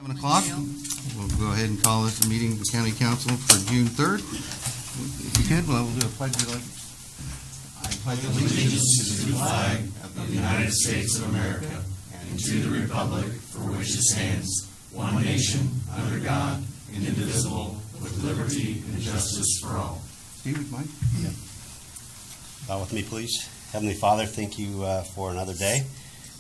7 o'clock. We'll go ahead and call this a meeting of the County Council for June 3rd. If you could, we'll do a pledge of allegiance. I pledge allegiance to the flag of the United States of America and to the republic for which it stands, one nation, under God, indivisible, with liberty and justice for all. Steve, would you mind? Yeah. Bow with me, please. Heavenly Father, thank you for another day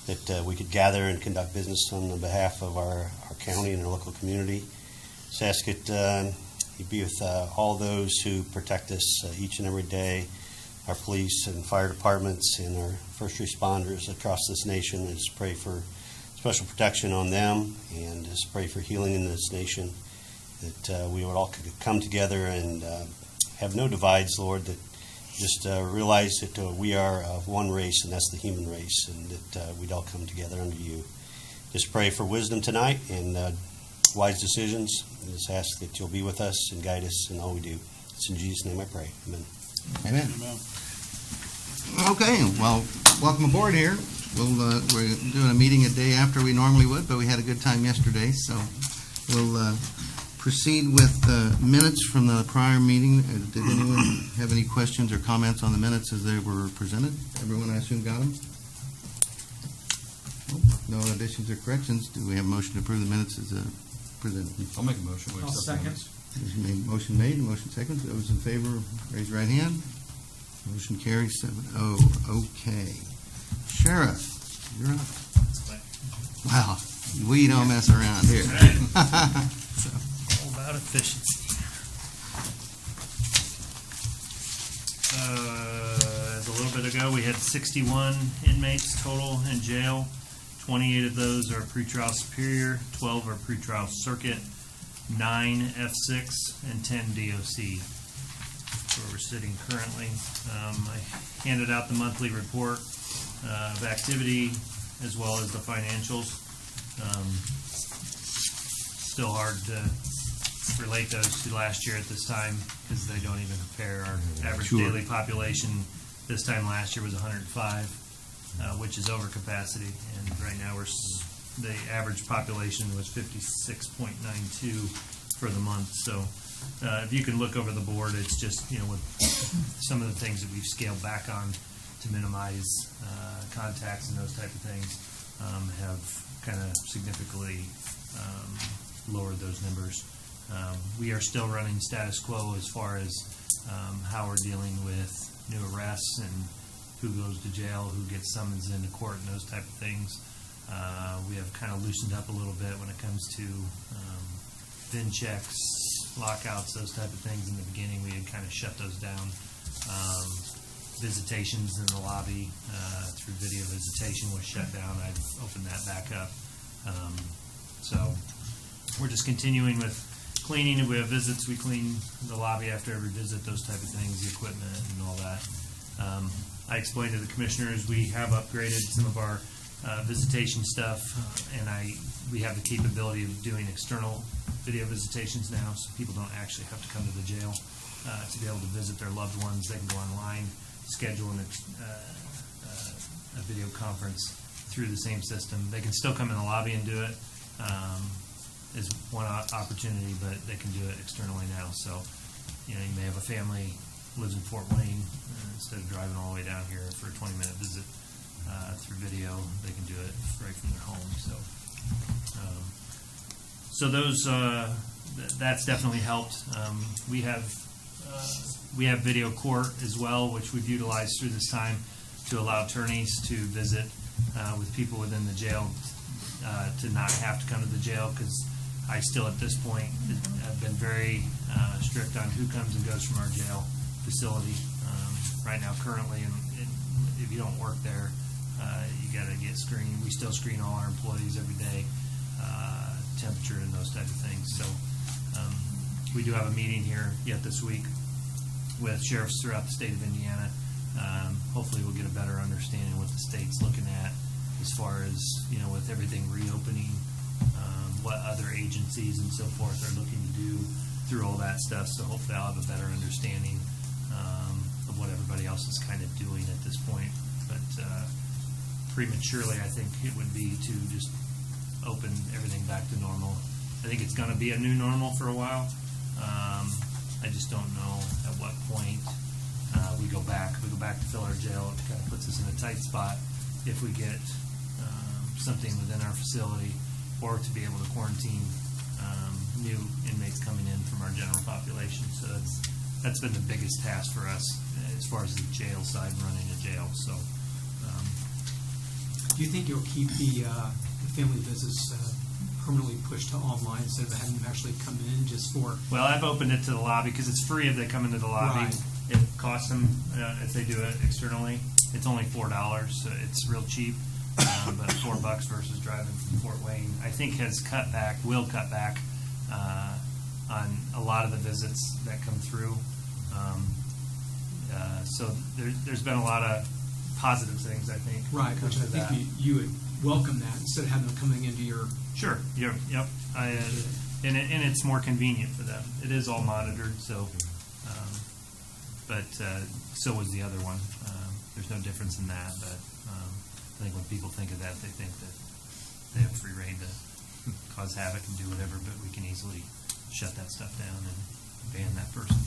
that we could gather and conduct business on the behalf of our county and our local community. Just ask it you be with all those who protect us each and every day, our police and fire departments and our first responders across this nation. And just pray for special protection on them, and just pray for healing in this nation, that we would all come together and have no divides, Lord, that just realize that we are of one race, and that's the human race, and that we'd all come together under you. Just pray for wisdom tonight and wise decisions. And just ask that you'll be with us and guide us in all we do. It's in Jesus' name I pray. Amen. Amen. Okay, well, welcome aboard here. We're doing a meeting a day after we normally would, but we had a good time yesterday, so we'll proceed with minutes from the prior meeting. Did anyone have any questions or comments on the minutes as they were presented? Everyone, I assume, got them? No additions or corrections. Do we have a motion to approve the minutes as presented? I'll make a motion. I'll second. Motion made, motion second. Those in favor, raise your right hand. Motion carries 7-0. Okay. Sheriff, you're up. Wow, we don't mess around here. All about efficiency. As a little bit ago, we had 61 inmates total in jail. 28 of those are pretrial superior, 12 are pretrial circuit, 9 F6, and 10 DOC. That's where we're sitting currently. I handed out the monthly report of activity as well as the financials. Still hard to relate those to last year at this time because they don't even compare. Our average daily population this time last year was 105, which is over capacity, and right now the average population was 56.92 for the month. So if you can look over the board, it's just, with some of the things that we've scaled back on to minimize contacts and those type of things, have kind of significantly lowered those numbers. We are still running status quo as far as how we're dealing with new arrests and who goes to jail, who gets summons into court, and those type of things. We have kind of loosened up a little bit when it comes to VIN checks, lockouts, those type of things. In the beginning, we had kind of shut those down. Visitations in the lobby through video visitation was shut down. I've opened that back up. So we're just continuing with cleaning. If we have visits, we clean the lobby after every visit, those type of things, the equipment and all that. I explained to the commissioners we have upgraded some of our visitation stuff, and we have the capability of doing external video visitations now, so people don't actually have to come to the jail to be able to visit their loved ones. They can go online, schedule a video conference through the same system. They can still come in the lobby and do it as one opportunity, but they can do it externally now. So, you may have a family lives in Fort Wayne, instead of driving all the way down here for a 20-minute visit through video, they can do it right from their home. So those that's definitely helped. We have video court as well, which we've utilized through this time to allow attorneys to visit with people within the jail to not have to come to the jail, because I still at this point have been very strict on who comes and goes from our jail facility right now currently, and if you don't work there, you got to get screened. We still screen all our employees every day, temperature and those type of things. So we do have a meeting here yet this week with sheriffs throughout the state of Indiana. Hopefully we'll get a better understanding of what the state's looking at as far as, with everything reopening, what other agencies and so forth are looking to do through all that stuff. So hopefully I'll have a better understanding of what everybody else is kind of doing at this point. But prematurely, I think it would be to just open everything back to normal I think it's going to be a new normal for a while. I just don't know at what point we go back. We go back to fill our jail. It kind of puts us in a tight spot if we get something within our facility, or to be able to quarantine new inmates coming in from our general population. So that's been the biggest task for us as far as the jail side, running a jail. So. Do you think you'll keep the family visits permanently pushed to online instead of having them actually come in just for? Well, I've opened it to the lobby because it's free if they come into the lobby. Right. It costs them, if they do it externally, it's only $4. So it's real cheap, but $4 versus driving from Fort Wayne, I think will cut back on a lot of the visits that come through. So there's been a lot of positive things, I think. Right, when it which I comes to think that. you would welcome that instead of having them coming into your. Sure. Yep. And it's more convenient for them. It is all monitored, so. But so was the other one. There's no difference in that. But I think when people think of that, they think that they have free reign to cause havoc and do whatever. But we can easily shut that stuff down and ban that person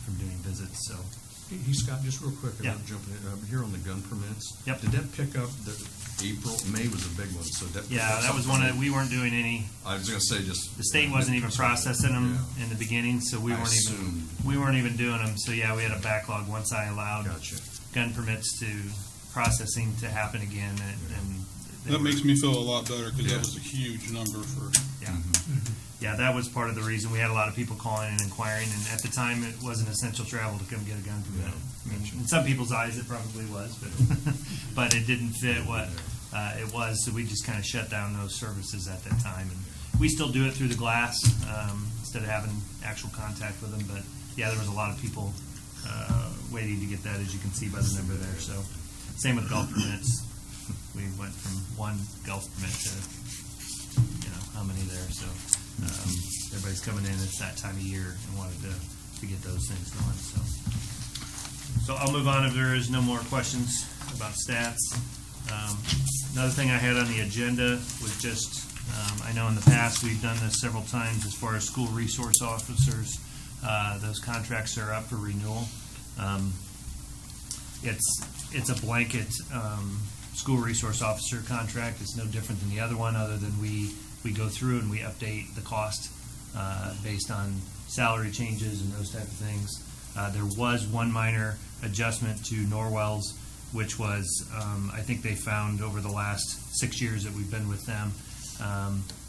from doing visits. So. Hey, Scott, just real quick, Yeah. I'm jumping in, here on the gun permits. Yep. Did that pick up May was a big one, so that. Yeah, that was one that we weren't doing any. I was gonna say just. The state wasn't even processing them Yeah. in the beginning, so we weren't even doing them. So yeah, we had a backlog once I allowed Gotcha. gun permits to processing to happen again, and they That were- makes me feel a lot better because Yeah. that was a huge number for. yeah, that was part of the reason. We had a lot of people calling and inquiring, and at the time it wasn't essential travel to come get a gun permit. I mean, in some people's eyes it probably was, but but it didn't fit what it was, so we just kind of shut down those services at that time. And we still do it through the glass instead of having actual contact with them. But yeah, there was a lot of people waiting to get that, as you can see by the number there. So same with golf permits. We went from one golf permit to how many there. So everybody's coming in. It's that time of year and wanted to get those things going. So I'll move on if there is no more questions about stats. Another thing I had on the agenda was just, I know in the past we've done this several times as far as school resource officers. Those contracts are up for renewal. It's a blanket school resource officer contract. It's no different than the other one, other than we go through and we update the cost based on salary changes and those type of things. There was one minor adjustment to Norwell's, which was, I think they found over the last 6 years that we've been with them,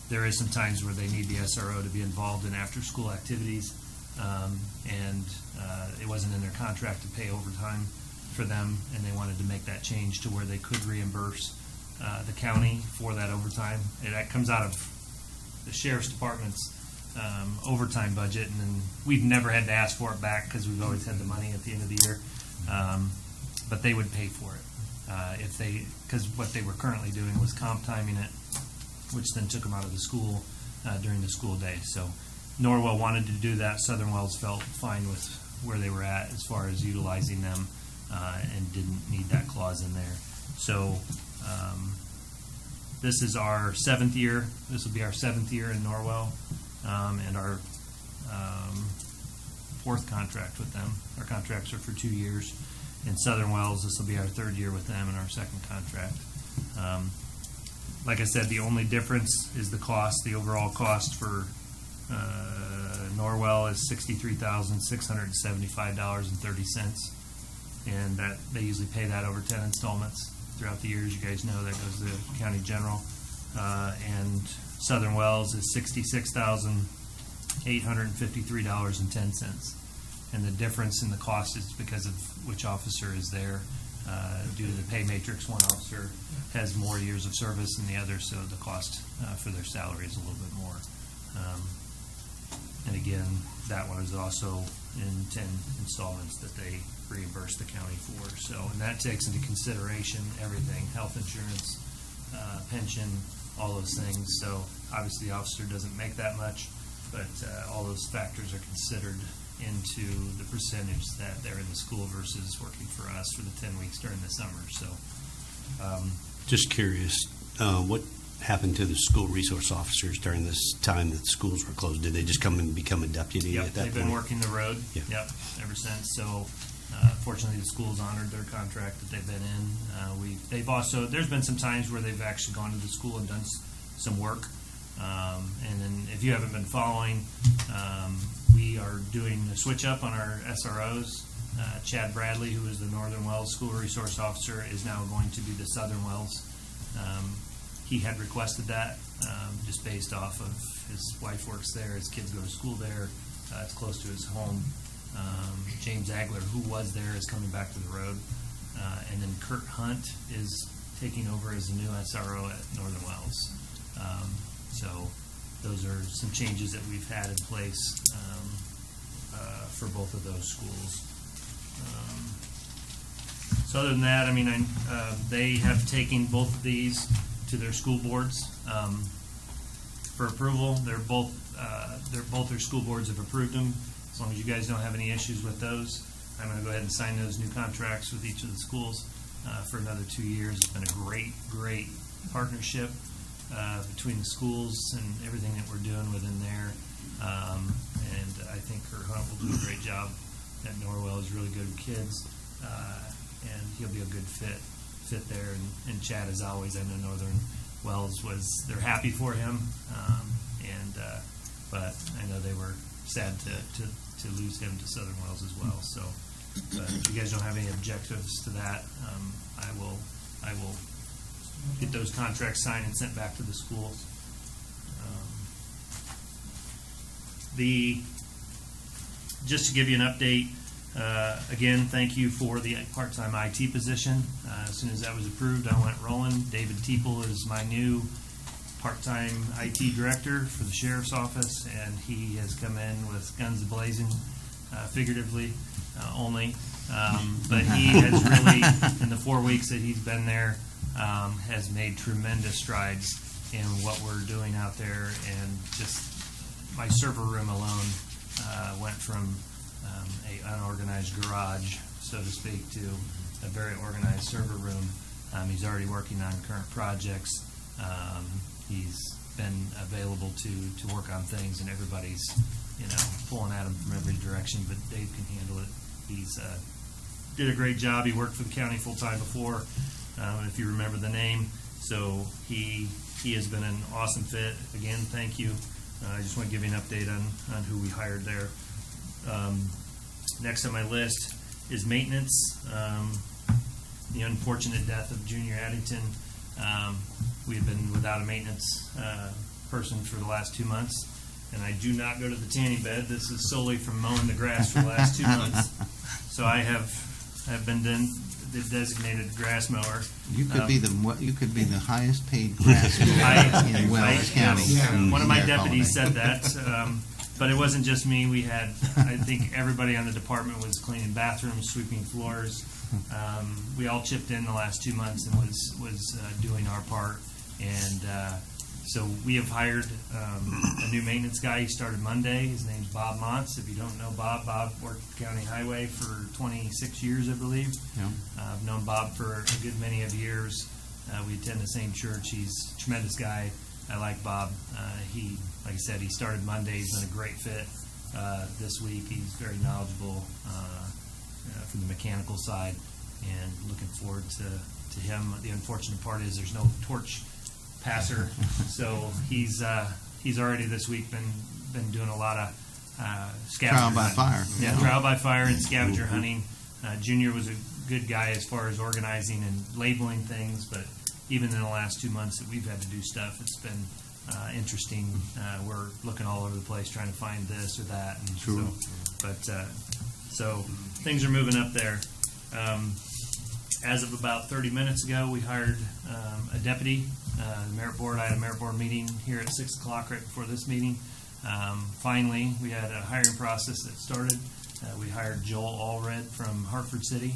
there is some times where they need the SRO to be involved in after-school activities, and it wasn't in their contract to pay overtime for them, and they wanted to make that change to where they could reimburse the county for that overtime. And that comes out of the sheriff's department's overtime budget, and then we've never had to ask for it back because we've always had the money at the end of the year. But they would pay for it because what they were currently doing was comp timing it, which then took them out of the school during the school day. So Norwell wanted to do that. Southern Wells felt fine with where they were at as far as utilizing them and didn't need that clause in there. So this is our 7th year. This will be our 7th year in Norwell, and our 4th contract with them. Our contracts are for 2 years. In Southern Wells, this will be our 3rd year with them and our 2nd contract. Like I said, the only difference is the cost. The overall cost for Norwell is $63,675.30, and that they usually pay that over 10 installments throughout the years. You guys know that goes to the county general. And Southern Wells is $66,853.10. And the difference in the cost is because of which officer is there. Due to the pay matrix, one officer has more years of service than the other, so the cost for their salary is a little bit more. And again, that one is also in 10 installments that they reimburse the county for. So, and that takes into consideration everything: health insurance, pension, all those things. So obviously the officer doesn't make that much, but all those factors are considered into the percentage that they're in the school versus working for us for the 10 weeks during the summer. So Just curious, what happened to the school resource officers during this time that schools were closed? Did they just come and become a deputy Yep, at that they've point? been working the road. Yeah. Yep, ever since. So, fortunately, the school's honored their contract that they've been in. They've also, there's been some times where they've actually gone to the school and done some work. And then, if you haven't been following, we are doing the switch up on our SROs. Chad Bradley, who is the Northern Wells School Resource Officer, is now going to be the Southern Wells. He had requested that just based off of his wife works there, his kids go to school there, it's close to his home. James Agler, who was there, is coming back to the road. And then Kurt Hunt is taking over as the new SRO at Northern Wells. So those are some changes that we've had in place for both of those schools. So other than that, I mean, they have taken both of these to their school boards for approval. They're both their school boards have approved them. As long as you guys don't have any issues with those, I'm going to go ahead and sign those new contracts with each of the schools for another 2 years. It's been a great partnership between the schools and everything that we're doing within there. And I think Kurt Hunt will do a great job at Norwell. He's really good with kids, and he'll be a good fit there. And Chad, as always, I know Northern Wells they're happy for him, but I know they were sad to lose him to Southern Wells as well. So, but if you guys don't have any objectives to that, I will get those contracts signed and sent back to the schools. Just to give you an update, again, thank you for the part-time IT position. As soon as that was approved, I went rolling. David Teeple is my new part-time IT director for the sheriff's office, and he has come in with guns a-blazing, figuratively only. But he has really, in the 4 weeks that he's been there, has made tremendous strides in what we're doing out there. And just my server room alone went from a unorganized garage, so to speak, to a very organized server room. He's already working on current projects. He's been available to work on things, and everybody's pulling at him from every direction. But Dave can handle it. He's did a great job. He worked for the county full time before, if you remember the name. So he has been an awesome fit. Again, thank you. I just want to give you an update on who we hired there. Next on my list is maintenance. The unfortunate death of Junior Addington. We have been without a maintenance person for the last 2 months, and I do not go to the tanning bed. This is solely from mowing the grass for the last 2 months. So I have been the designated grass mower. You could be the highest paid grass mower in Wells County. One of my deputies said that, but it wasn't just me. We had, I think, everybody on the department was cleaning bathrooms, sweeping floors. We all chipped in the last 2 months and was doing our part. And so we have hired a new maintenance guy. He started Monday. His name's Bob Montz. If you don't know Bob worked at the County Highway for 26 years, I believe. Yeah. I've known Bob for a good many of years. We attend the same church. He's a tremendous guy. I like Bob. Like I said, he started Monday. He's been a great fit this week. He's very knowledgeable from the mechanical side, and looking forward to him. The unfortunate part is there's no torch passer, so he's already this week been doing a lot of scavenger Trial by hunting. fire. Yeah, trial by fire and scavenger hunting. Junior was a good guy as far as organizing and labeling things, but even in the last 2 months that we've had to do stuff, it's been interesting. We're looking all over the place trying to find this or that, and Sure. so things are moving up there. As of about 30 minutes ago, we hired a deputy. The merit board. I had a merit board meeting here at 6 o'clock right before this meeting. Finally, we had a hiring process that started. We hired Joel Allred from Hartford City.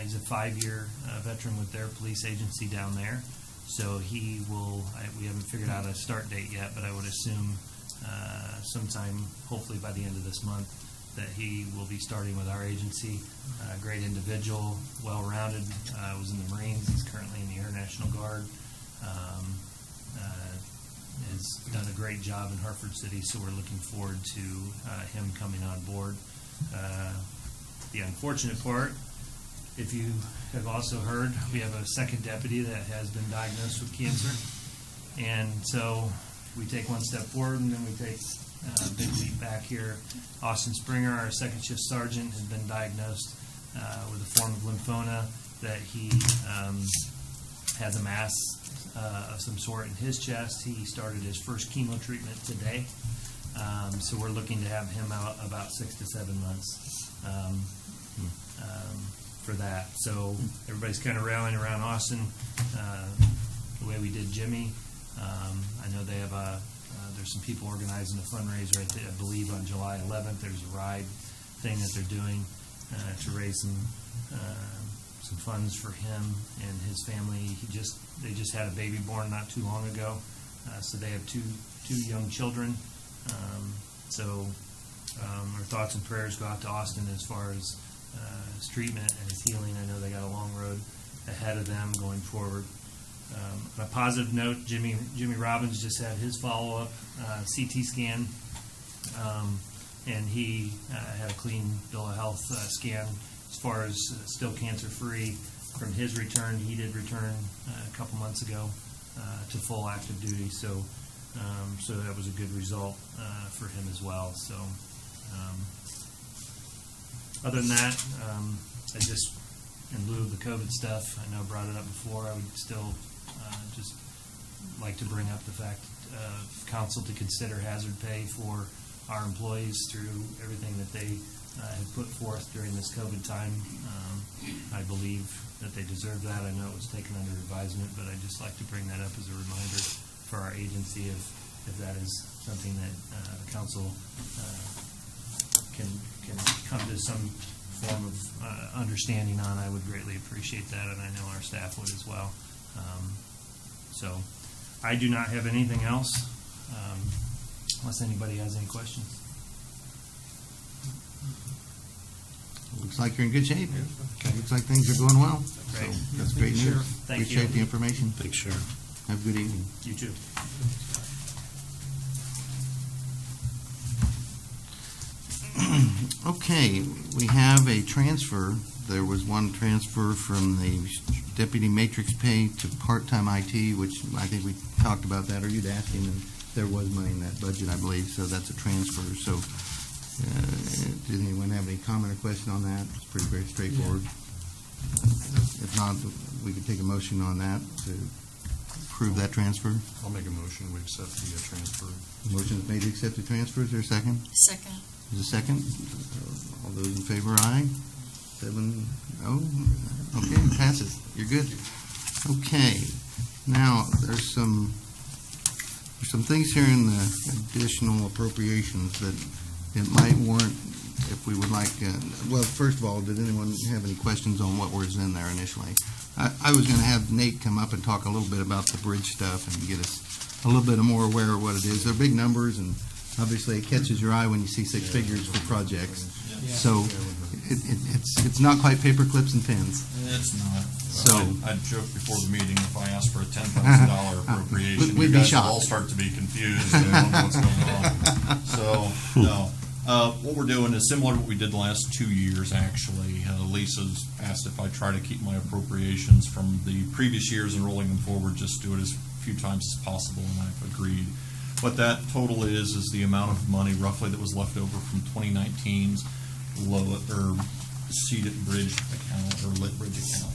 He's a 5-year veteran with their police agency down there. So he will, we haven't figured out a start date yet, but I would assume sometime, hopefully by the end of this month, that he will be starting with our agency. Great individual, well-rounded, was in the Marines. He's currently in the Air National Guard. has done a great job in Hartford City, so we're looking forward to him coming on board. The unfortunate part, if you have also heard, we have a second deputy that has been diagnosed with cancer. And so we take one step forward and then we take a big leap back here. Austin Springer, our second shift sergeant, has been diagnosed with a form of lymphoma that he has a mass of some sort in his chest. He started his first chemo treatment today. So we're looking to have him out about 6 to 7 months for that. So everybody's kind of rallying around Austin the way we did Jimmy. I know they have there's some people organizing a fundraiser, I believe on July 11th. There's a ride thing that they're doing to raise some funds for him and his family. They just had a baby born not too long ago, so they have two young children. So our thoughts and prayers go out to Austin as far as his treatment and his healing. I know they got a long road ahead of them going forward. On a positive note, Jimmy Robbins just had his follow-up CT scan, and he had a clean bill of health scan as far as still cancer-free. From his return, he did return a couple months ago to full active duty, so that was a good result for him as well. So other than that, I just, in lieu of the COVID stuff, I know I brought it up before, I would still just like to bring up the fact of council to consider hazard pay for our employees through everything that they have put forth during this COVID time. I believe that they deserve that. I know it was taken under advisement, but I'd just like to bring that up as a reminder for our agency if that is something that the council can come to some form of understanding on. I would greatly appreciate that, and I know our staff would as well. So I do not have anything else, unless anybody has any questions. Looks like you're in good shape. Looks like things are going well. Great. So that's great news. Thank you. Appreciate the information. Thanks, Sheriff. Have a good evening. You too. Okay, we have a transfer. There was one transfer from the deputy matrix pay to part-time IT, which I think we talked about that, or you'd asked him, and there was money in that budget, I believe, so that's a transfer. So did anyone have any comment or question on that? It's pretty very straightforward. If not, we could take a motion on that to approve that transfer. I'll make a motion, we accept the transfer. Motion is made to accept the transfer. Is there a second? Second. Is there a second? All those in favor, aye. 7-0. Okay, passes. You're good. Okay. Now, there's some things here in the additional appropriations that it might warrant if we would like. Well, first of all, did anyone have any questions on what was in there initially? I was going to have Nate come up and talk a little bit about the bridge stuff and get us a little bit more aware of what it is. They're big numbers, and obviously it catches your eye when you see six figures for projects. So it's not quite paper clips and pens. It's not. So I'd joke before the meeting, if I asked for a $10,000 appropriation, we'd you be guys shocked. would all start to be confused and don't know what's going on. So, no. What we're doing is similar to what we did the last 2 years, actually. Lisa's asked if I try to keep my appropriations from the previous years and rolling them forward, just do it as few times as possible, and I've agreed. What that total is the amount of money roughly that was left over from 2019's seeded bridge account or lit bridge account.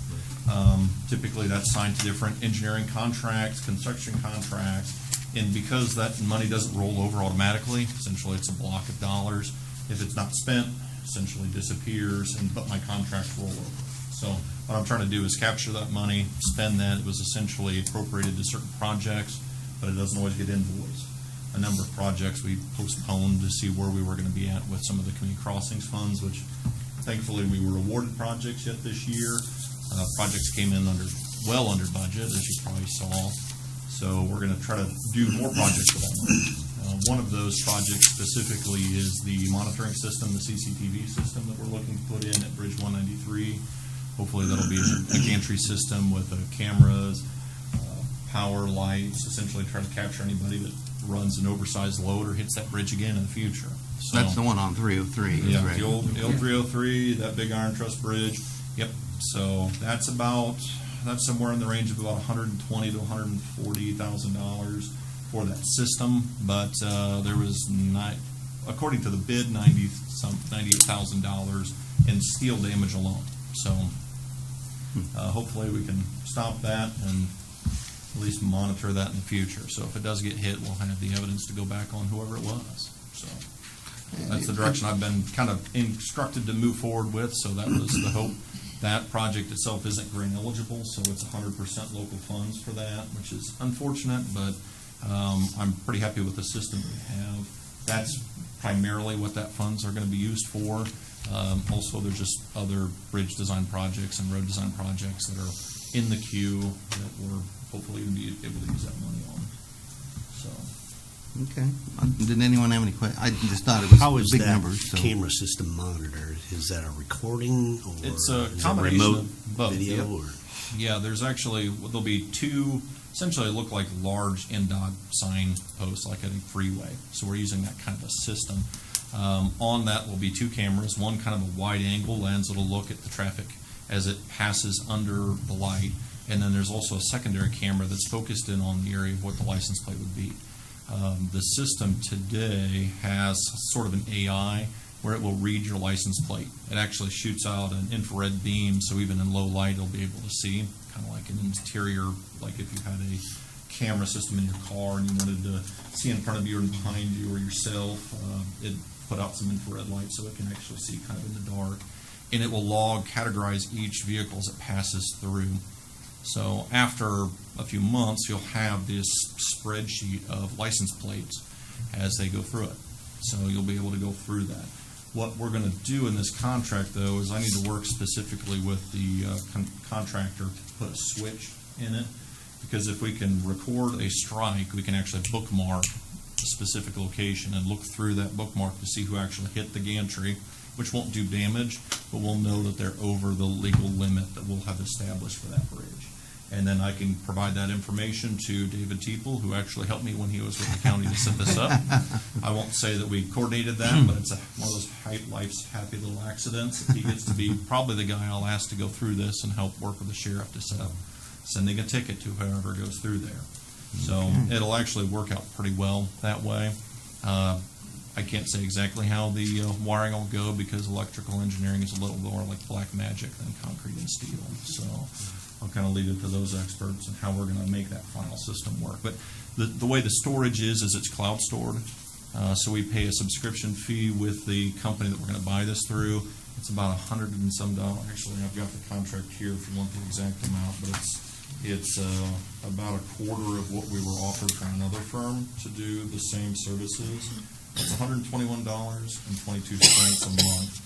Typically that's signed to different engineering contracts, construction contracts, and because that money doesn't roll over automatically, essentially it's a block of dollars. If it's not spent, essentially disappears, but my contracts roll over. So what I'm trying to do is capture that money, spend that. It was essentially appropriated to certain projects, but it doesn't always get invoiced. A number of projects we postponed to see where we were going to be at with some of the community crossings funds, which thankfully we were awarded projects yet this year. Projects came in well under budget, as you probably saw. So we're going to try to do more projects with that money. One of those projects specifically is the monitoring system, the CCTV system that we're looking to put in at Bridge 193. Hopefully that'll be a gantry system with cameras, power, lights, essentially try to capture anybody that runs an oversized load or hits that bridge again in the future. So, That's the one on 303. yeah, right? the old 303, that big iron truss bridge. Yep. So that's somewhere in the range of about $120,000 to $140,000 for that system. But there was according to the bid, $98,000 in steel damage alone. So hopefully we can stop that and at least monitor that in the future. So if it does get hit, we'll have the evidence to go back on whoever it was. So that's the direction I've been kind of instructed to move forward with. So that was the hope. That project itself isn't grant eligible, so it's 100% local funds for that, which is unfortunate, but I'm pretty happy with the system we have. That's primarily what that funds are going to be used for. Also, there's just other bridge design projects and road design projects that are in the queue that we're hopefully going to be able to use that money on. So, Okay. Did anyone have any questions? I just thought it was How is big that numbers. So. camera system monitored? Is that a recording or It's a is it combination remote of both, video? yep. Or? yeah, there'll be two, essentially look like large NDOT sign posts like at a freeway. So we're using that kind of a system. On that will be two cameras, one kind of a wide angle lens that'll look at the traffic as it passes under the light. And then there's also a secondary camera that's focused in on the area of what the license plate would be. The system today has sort of an AI where it will read your license plate. It actually shoots out an infrared beam, so even in low light it'll be able to see, kind of like an interior, like if you had a camera system in your car and you wanted to see in front of you or behind you or yourself, it put out some infrared light so it can actually see kind of in the dark. And it will categorize each vehicle as it passes through. So after a few months, you'll have this spreadsheet of license plates as they go through it. So you'll be able to go through that. What we're going to do in this contract, though, is I need to work specifically with the contractor to put a switch in it, because if we can record a strike, we can actually bookmark a specific location and look through that bookmark to see who actually hit the gantry, which won't do damage, but we'll know that they're over the legal limit that we'll have established for that bridge. And then I can provide that information to David Teeple, who actually helped me when he was with the county to set this up. I won't say that we coordinated that, but it's one of those life's happy little accidents. He gets to be probably the guy I'll ask to go through this and help work with the sheriff to set up sending a ticket to whoever goes through there. So it'll actually work out pretty well that way. I can't say exactly how the wiring will go because electrical engineering is a little more like black magic than concrete and steel. So I'll kind of leave it to those experts and how we're going to make that final system work. But the way the storage is it's cloud stored. So we pay a subscription fee with the company that we're going to buy this through. It's about $100 and some. Actually, I've got the contract here if you want the exact amount, but it's about a quarter of what we were offered from another firm to do the same services. It's $121.22 a month.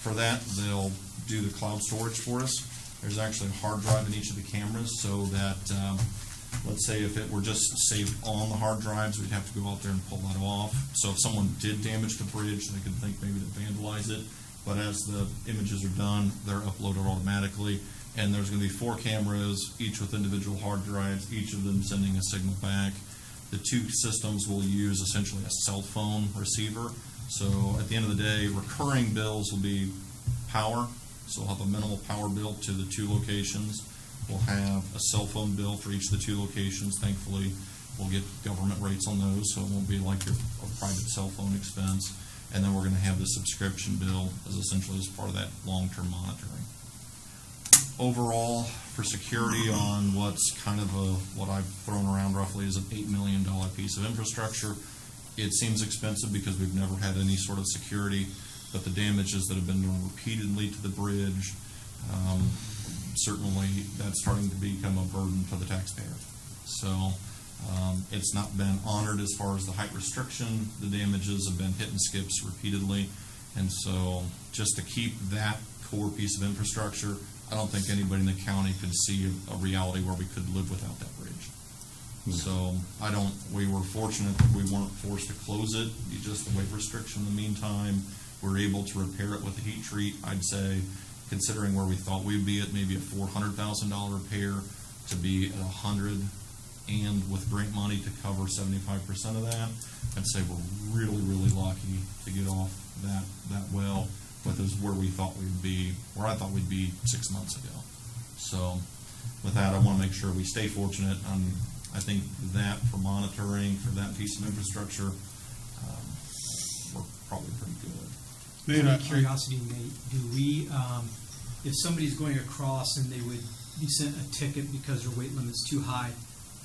For that, they'll do the cloud storage for us. There's actually a hard drive in each of the cameras, so that let's say if it were just saved on the hard drives, we'd have to go out there and pull that off. So if someone did damage the bridge, they could think maybe to vandalize it. But as the images are done, they're uploaded automatically. And there's going to be 4 cameras, each with individual hard drives, each of them sending a signal back. The 2 systems will use essentially a cell phone receiver. So at the end of the day, recurring bills will be power. So we'll have a minimal power bill to the 2 locations. We'll have a cell phone bill for each of the 2 locations. Thankfully, we'll get government rates on those, so it won't be like a private cell phone expense. And then we're going to have the subscription bill as essentially as part of that long-term monitoring. Overall, for security on what's kind of what I've thrown around roughly is an $8 million piece of infrastructure, it seems expensive because we've never had any sort of security, but the damages that have been done repeatedly to the bridge, certainly that's starting to become a burden to the taxpayer. So it's not been honored as far as the height restriction. The damages have been hit and skips repeatedly. And so just to keep that core piece of infrastructure, I don't think anybody in the county could see a reality where we could live without that bridge. So we were fortunate that we weren't forced to close it. Just the weight restriction in the meantime, we're able to repair it with a heat treat. I'd say, considering where we thought we'd be at maybe a $400,000 repair, to be at 100, and with grant money to cover 75% of that, I'd say we're really, really lucky to get off that well with is where we thought we'd be, where I thought we'd be 6 months ago. So with that, I want to make sure we stay fortunate. I think that for monitoring, for that piece of infrastructure, we're probably pretty good. Nate, Out of curiosity, Nate, do we, if somebody's going across and they would be sent a ticket because their weight limit's too high,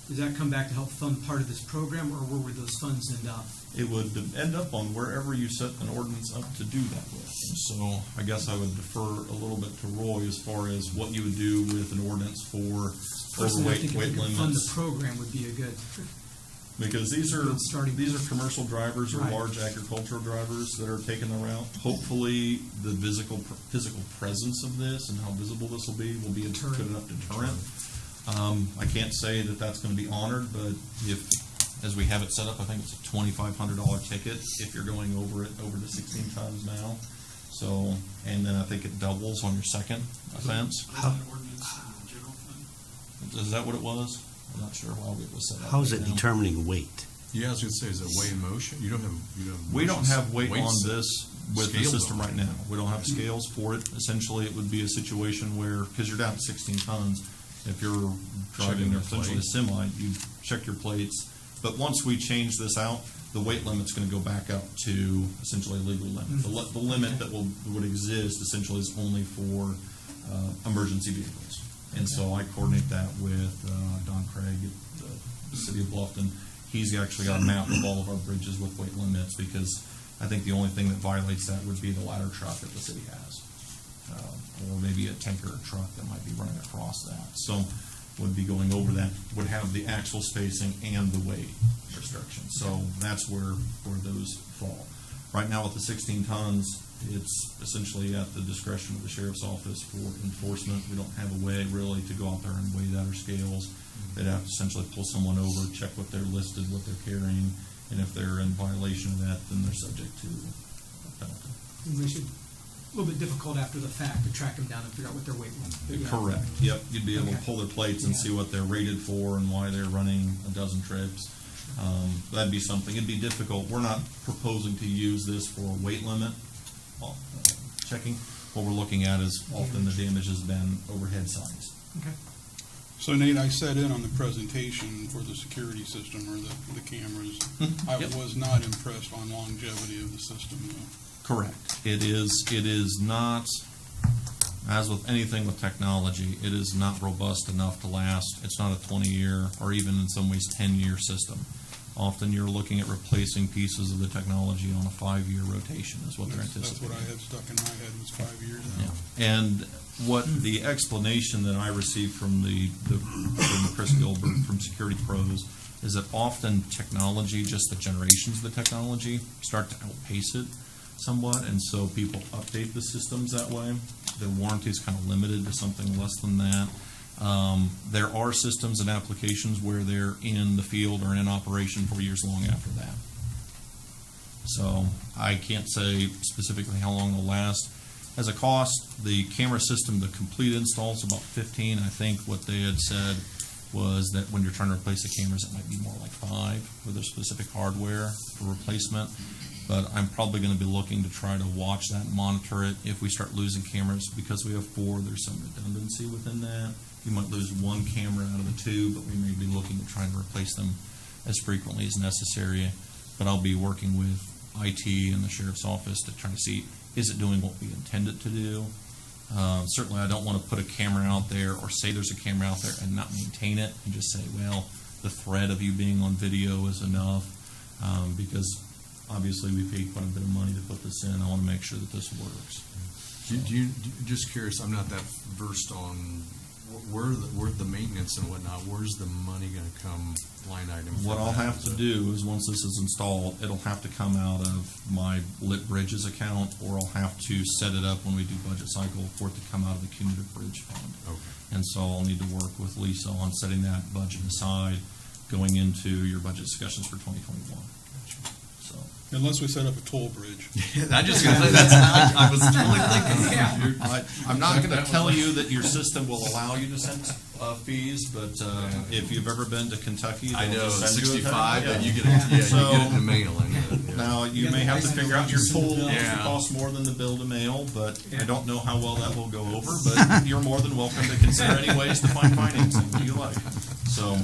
does that come back to help fund part of this program, or where would those funds end up? It would end up on wherever you set an ordinance up to do that with. And so I guess I would defer a little bit to Roy as far as what you would do with an ordinance for Personally, I overweight think if weight we could fund the limits. program would be a good, Because these Good starting are commercial drivers or Right. large agricultural drivers that are taking the route. Hopefully, the physical presence of this and how visible this will be a Deterrent. good enough deterrent. I can't say that that's going to be honored, but if, as we have it set up, I think it's a $2,500 ticket if you're going over to 16 tons now. So, and then I think it doubles on your second offense. Is that what it was? I'm not sure how it was set up. How is right it now. determining weight? Yeah, I was gonna say, is it weigh in motion? You don't have. We don't have weight on weights- this with the scales system on right it. now. We don't have scales for it. Essentially, it would be a situation where, because you're down to 16 tons, if you're driving Checking the essentially a plate. semi, you check your plates. But once we change this out, the weight limit's going to go back up to essentially a legal limit. The limit that would exist essentially is only for emergency vehicles. And so I coordinate that with Don Craig at the City of Bluffton. He's actually got a map of all of our bridges with weight limits, because I think the only thing that violates that would be the ladder truck that the city has. Or maybe a tanker truck that might be running across that. So would be going over that, would have the axle spacing and the weight restriction. So that's where those fall. Right now with the 16 tons, it's essentially at the discretion of the sheriff's office for enforcement. We don't have a way really to go out there and weigh that or scales. They'd have to essentially pull someone over, check what they're listed, what they're carrying, and if they're in violation of that, then they're subject to a penalty. and we should, a little bit difficult after the fact to track them down and figure out what their weight was. But yeah. Correct, yep. You'd be able to Okay. pull their plates and Yeah. see what they're rated for and why they're running a dozen trips. That'd be something, it'd be difficult. We're not proposing to use this for a weight limit checking. What we're looking at is often the damage has been overhead signs. Okay. So Nate, I sat in on the presentation for the security system or the cameras. I Yep. was not impressed on longevity of the system though. Correct. It is not, as with anything with technology, it is not robust enough to last. It's not a 20-year or even in some ways 10-year system. Often you're looking at replacing pieces of the technology on a 5-year rotation is what they're That's anticipating. what I had stuck in my head was 5 years Yeah. out. And what the explanation that I received from from Chris Gilbert from Security Pros is that often technology, just the generations of the technology, start to outpace it somewhat, and so people update the systems that way. Their warranty is kind of limited to something less than that. There are systems and applications where they're in the field or in operation for years long after that. So I can't say specifically how long they'll last. As a cost, the camera system, the complete install is about 15. I think what they had said was that when you're trying to replace the cameras, it might be more like 5 for their specific hardware for replacement. But I'm probably going to be looking to try to watch that and monitor it. If we start losing cameras, because we have 4, there's some redundancy within that. You might lose 1 camera out of the 2, but we may be looking to try and replace them as frequently as necessary. But I'll be working with IT and the sheriff's office to try to see, is it doing what we intend it to do? Certainly I don't want to put a camera out there or say there's a camera out there and not maintain it and just say, well, the threat of you being on video is enough, because obviously we paid quite a bit of money to put this in. I want to make sure that this works. Just curious, I'm not that versed on where the maintenance and whatnot, where's the money gonna come line item? for What I'll that? have to do is, once this is installed, it'll have to come out of my Lit Bridges account, or I'll have to set it up when we do budget cycle for it to come out of the Cumulative Bridge Fund. Okay. And so I'll need to work with Lisa on setting that budget aside, going into your budget discussions for 2021. So, Unless we set up a toll bridge. I just gonna say, I was totally thinking. I'm not going to tell you that your system will allow you to send fees, but if you've ever been to Kentucky, I they'll know, just send you a 65, tag. and you get it, you So- get it in the mail. Now, you may have to figure out your toll, it Yeah. costs more than the bill to mail, but I don't know how well that will go over, but you're more than welcome to consider any ways to find financing that you like. So,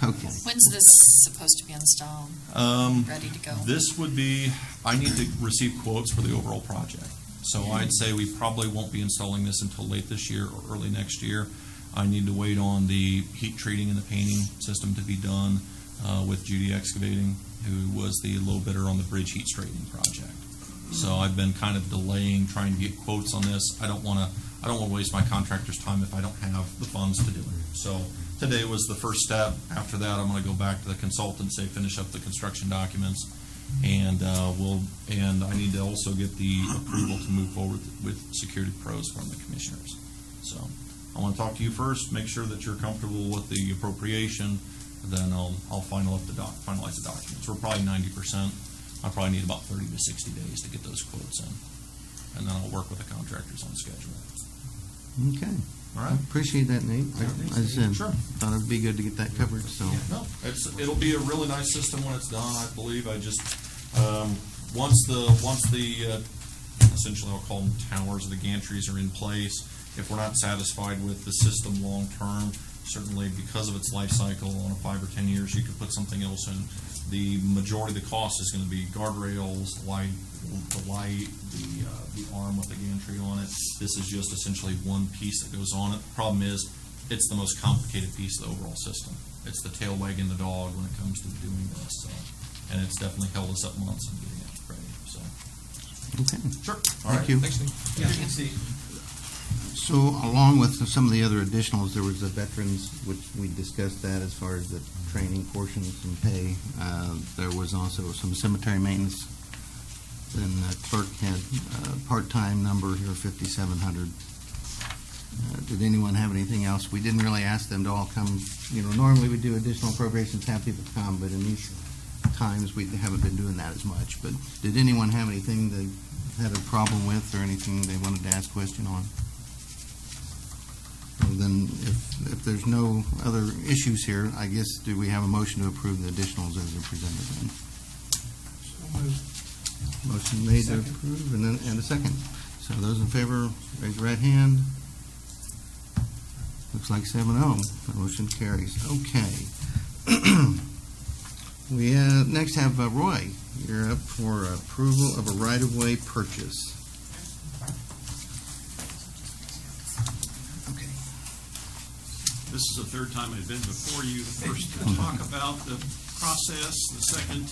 Okay. When's this supposed to be installed, ready to go? this would be, I need to receive quotes for the overall project. So I'd say we probably won't be installing this until late this year or early next year. I need to wait on the heat treating and the painting system to be done with Judy Excavating, who was the low bidder on the bridge heat straightening project. So I've been kind of delaying, trying to get quotes on this. I don't want to waste my contractor's time if I don't have the funds to do it. So today was the first step. After that, I'm going to go back to the consultant, say finish up the construction documents, and I need to also get the approval to move forward with security pros from the commissioners. So I want to talk to you first, make sure that you're comfortable with the appropriation, then I'll finalize the documents. We're probably 90%. I probably need about 30 to 60 days to get those quotes in, and then I'll work with the contractors on schedule. Okay. All I right? appreciate that, Nate. I said, Sure. thought it'd be good to get that covered, so. No, it'll be a really nice system when it's done, I believe. I just, once the essentially I'll call them towers or the gantries are in place, if we're not satisfied with the system long-term, certainly because of its life cycle on 5 or 10 years, you could put something else in. The majority of the cost is going to be guardrails, the light, the arm with the gantry on it. This is just essentially one piece that goes on it. The problem is, it's the most complicated piece of the overall system. It's the tail wagging the dog when it comes to doing this. So, and it's definitely held us up months in getting it ready. So, Okay. sure. All Thank right. you. Thanks, Steve. So along with some of the other additionals, there was the veterans, which we discussed that as far as the training portions and pay. There was also some cemetery maintenance. Then the clerk had a part-time number here, 5,700. Did anyone have anything else? We didn't really ask them to all come. Normally we do additional appropriations, have people come, but in these times we haven't been doing that as much. But did anyone have anything they had a problem with or anything they wanted to ask a question on? Well, then, if there's no other issues here, I guess, do we have a motion to approve the additionals as they're presented then? Motion made to approve, and a second. So those in favor, raise your right hand. Looks like 7-0. The motion carries. Okay. We next have Roy. You're up for approval of a right-of-way purchase. Okay. This is the third time I've been before you. The first to talk about the process, the second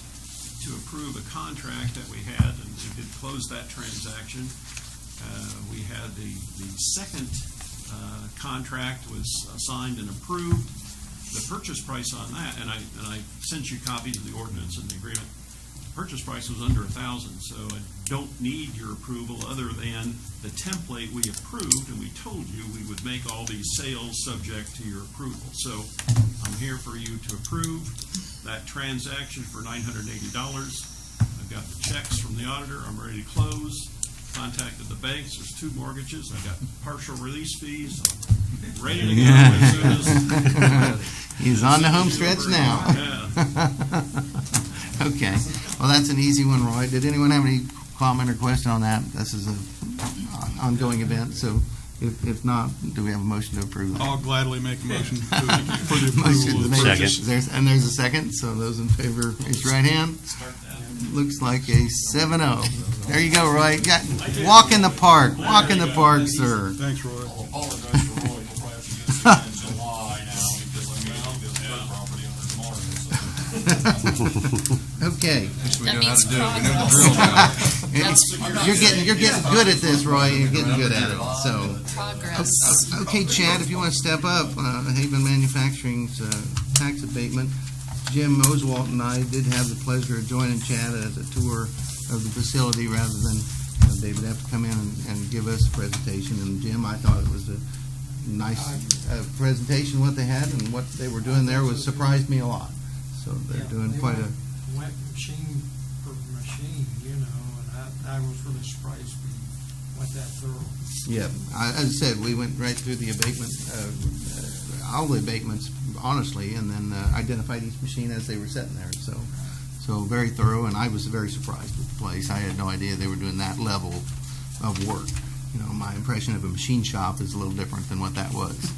to approve a contract that we had, and we did close that transaction. We had the second contract was signed and approved. The purchase price on that, and I sent you copies of the ordinance and the agreement. The purchase price was under $1,000, so I don't need your approval other than the template we approved, and we told you we would make all these sales subject to your approval. So I'm here for you to approve that transaction for $980. I've got the checks from the auditor. I'm ready to close. Contacted the banks. There's 2 mortgages. I got partial release fees. I'm ready to go as soon as He's on the home stretch now. Yeah. Okay. Well, that's an easy one, Roy. Did anyone have any comment or question on that? This is an ongoing event, so if not, do we have a motion to approve? I'll gladly make a motion for the Motion approval to of make- the purchase. There's a second, so those in favor, raise your right hand. Looks like a 7-0. There you go, Roy. Walk in the park. Walk in the park, sir. Thanks, Roy. I'll apologize for Roy. We'll probably have to use it in July now because I'm going to this property owner tomorrow. Okay. We That know how means to do it. We know the progress. drill now. You're getting good at this, Roy. You're getting good at it. So, Progress. okay, Chad, if you want to step up, Haven Manufacturing's tax abatement. Jim Oswalt and I did have the pleasure of joining Chad at a tour of the facility rather than David have to come in and give us a presentation. And Jim, I thought it was a nice presentation what they had, and what they were doing there was surprised me a lot. So they're doing quite a. Went machine per machine, and I was really surprised we went that thorough. Yeah, as I said, we went right through the abatement. all the abatements honestly, and then identified each machine as they were sitting there. So very thorough, and I was very surprised with the place. I had no idea they were doing that level of work. You know, my impression of a machine shop is a little different than what that was.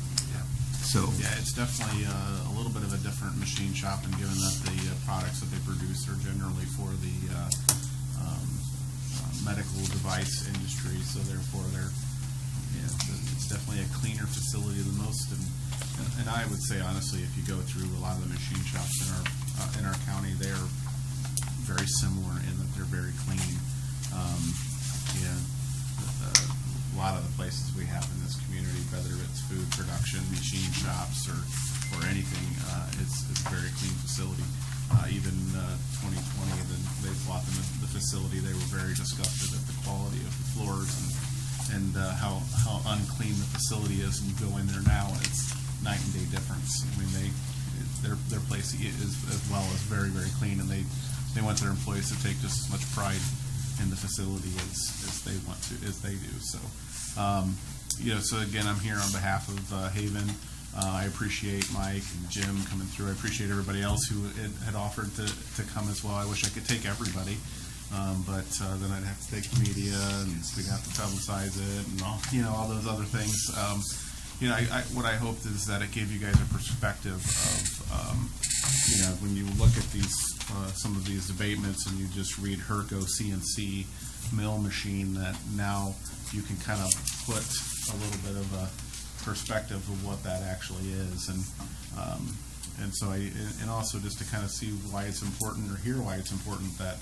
So, Yeah, it's definitely a little bit of a different machine shop, and given that the products that they produce are generally for the medical device industry, so therefore it's definitely a cleaner facility than most. And I would say honestly, if you go through a lot of the machine shops in our county, they are very similar in that they're very clean. A lot of the places we have in this community, whether it's food production, machine shops, or anything, it's a very clean facility. Even 2020, they bought the facility. They were very disgusted at the quality of the floors and how unclean the facility is. And you go in there now, and it's night and day difference. I mean, their place is as well as very, very clean, and they want their employees to take just as much pride in the facility as they want to, as they do. So, so again, I'm here on behalf of Haven. I appreciate Mike and Jim coming through. I appreciate everybody else who had offered to come as well. I wish I could take everybody, but then I'd have to take the media, and we'd have to publicize it, and all those other things. What I hoped is that it gave you guys a perspective of, when you look at these some of these abatements and you just read Herco CNC mill machine, that now you can kind of put a little bit of a perspective of what that actually is, and so and also just to kind of see why it's important, or hear why it's important that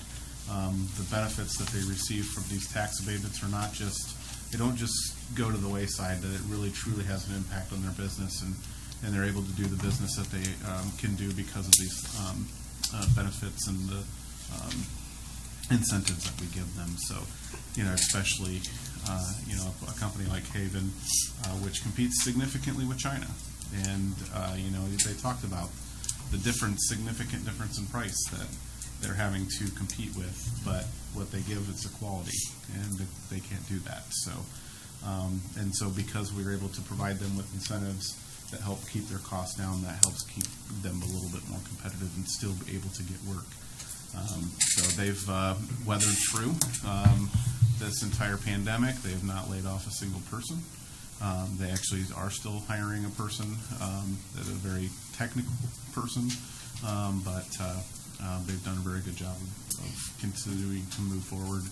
the benefits that they receive from these tax abatements are not just, they don't just go to the wayside, that it really truly has an impact on their business, and they're able to do the business that they can do because of these benefits and the incentives that we give them. So, especially a company like Haven, which competes significantly with China, and they talked about the significant difference in price that they're having to compete with, but what they give is the quality, and they can't do that. So, and so because we were able to provide them with incentives that help keep their costs down, that helps keep them a little bit more competitive and still be able to get work. So they've weathered through this entire pandemic. They have not laid off a single person. They actually are still hiring a person, a very technical person, but they've done a very good job of continuing to move forward.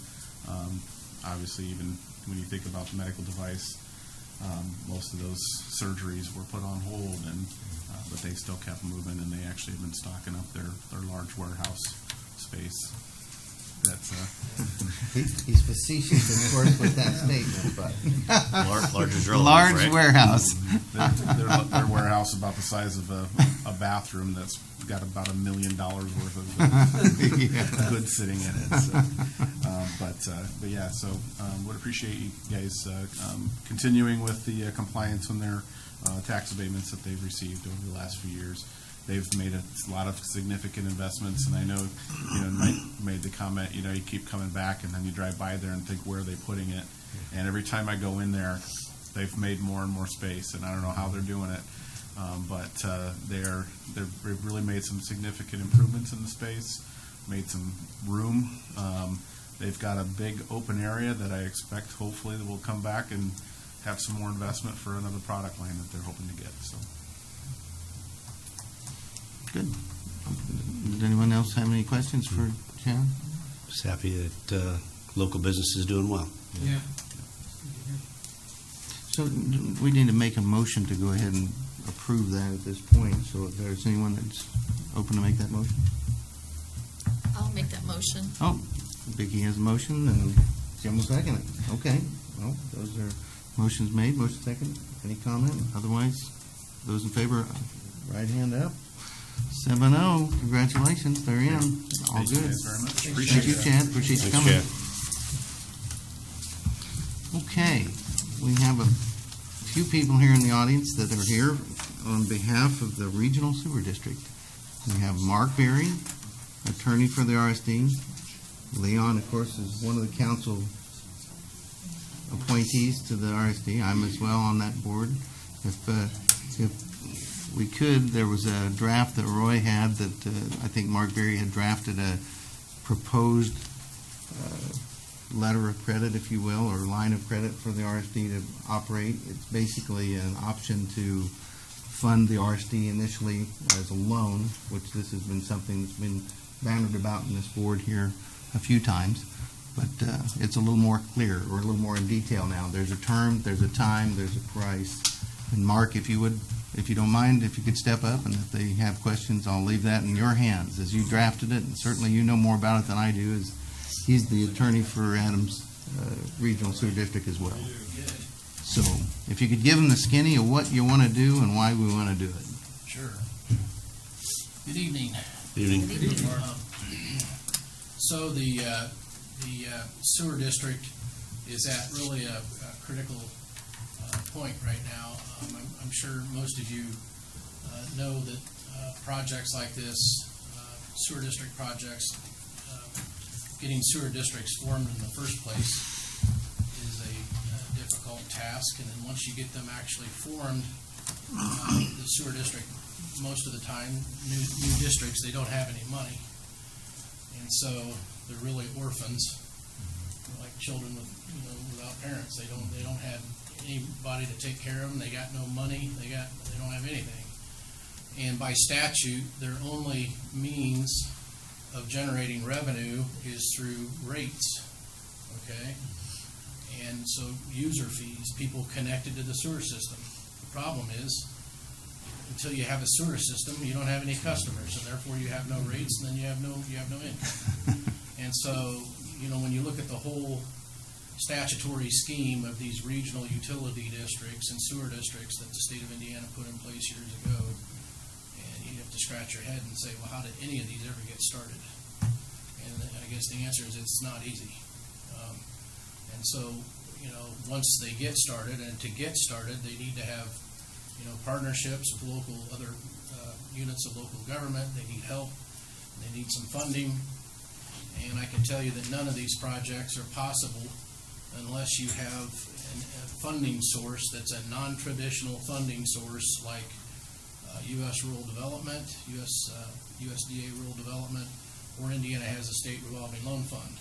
Obviously, even when you think about the medical device, most of those surgeries were put on hold, but they still kept moving, and they actually have been stocking up their large warehouse space. That's he's facetious, of course, with that statement, but Large is relevant, large right? warehouse. their warehouse about the size of a bathroom that's got about $1 million worth of goods sitting in it. So, but yeah, so would appreciate you guys continuing with the compliance on their tax abatements that they've received over the last few years. They've made a lot of significant investments, and I know, Mike made the comment, you keep coming back, and then you drive by there and think, where are they putting it? And every time I go in there, they've made more and more space, and I don't know how they're doing it, but they've really made some significant improvements in the space, made some room. They've got a big open area that I expect, hopefully, that will come back and have some more investment for another product line that they're hoping to get. So. Good. Does anyone else have any questions for Sharon? Just happy that local business is doing well. Yeah. So we need to make a motion to go ahead and approve that at this point. So if there's anyone that's open to make that motion? I'll make that motion. Oh, Vicki has a motion and Jim will second it. Okay. Well, those are motions made, motion second. Any comment? Otherwise, those in favor, right hand up. 7-0. Congratulations. They're in. All Thank you good. guys very much. Thank you, Chad. Appreciate you coming. Okay. We have a few people here in the audience that are here on behalf of the Regional Sewer District. We have Mark Berry, attorney for the RSD. Leon, of course, is one of the council appointees to the RSD. I'm as well on that board. If we could, there was a draft that Roy had that I think Mark Berry had drafted a proposed letter of credit, if you will, or line of credit for the RSD to operate. It's basically an option to fund the RSD initially as a loan, which this has been something that's been bannered about in this board here a few times. But it's a little more clear, or a little more in detail now. There's a term, there's a time, there's a price. And Mark, if you would, if you don't mind, if you could step up, and if they have questions, I'll leave that in your hands as you drafted it. And certainly you know more about it than I do, as he's the attorney for Adams Regional Sewer District as well. So if you could give him the skinny of what you want to do and why we want to do it. Sure. Good evening. Good evening. So the sewer district is at really a critical point right now. I'm sure most of you know that projects like this, sewer district projects, getting sewer districts formed in the first place is a difficult task. And then once you get them actually formed, the sewer district, most of the time, new districts, they don't have any money. And so they're really orphans, like children with, without parents. They don't have anybody to take care of them. They got no money. They don't have anything. And by statute, their only means of generating revenue is through rates. Okay? And so user fees, people connected to the sewer system. The problem is, until you have a sewer system, you don't have any customers, and therefore you have no rates, and then you have no income. And so, when you look at the whole statutory scheme of these regional utility districts and sewer districts that the state of Indiana put in place years ago, and you have to scratch your head and say, well, how did any of these ever get started? And I guess the answer is it's not easy. And so, once they get started, and to get started, they need to have partnerships with other units of local government. They need help. They need some funding. And I can tell you that none of these projects are possible unless you have a funding source that's a non-traditional funding source like U.S. Rural Development, USDA Rural Development, or Indiana has a state revolving loan fund.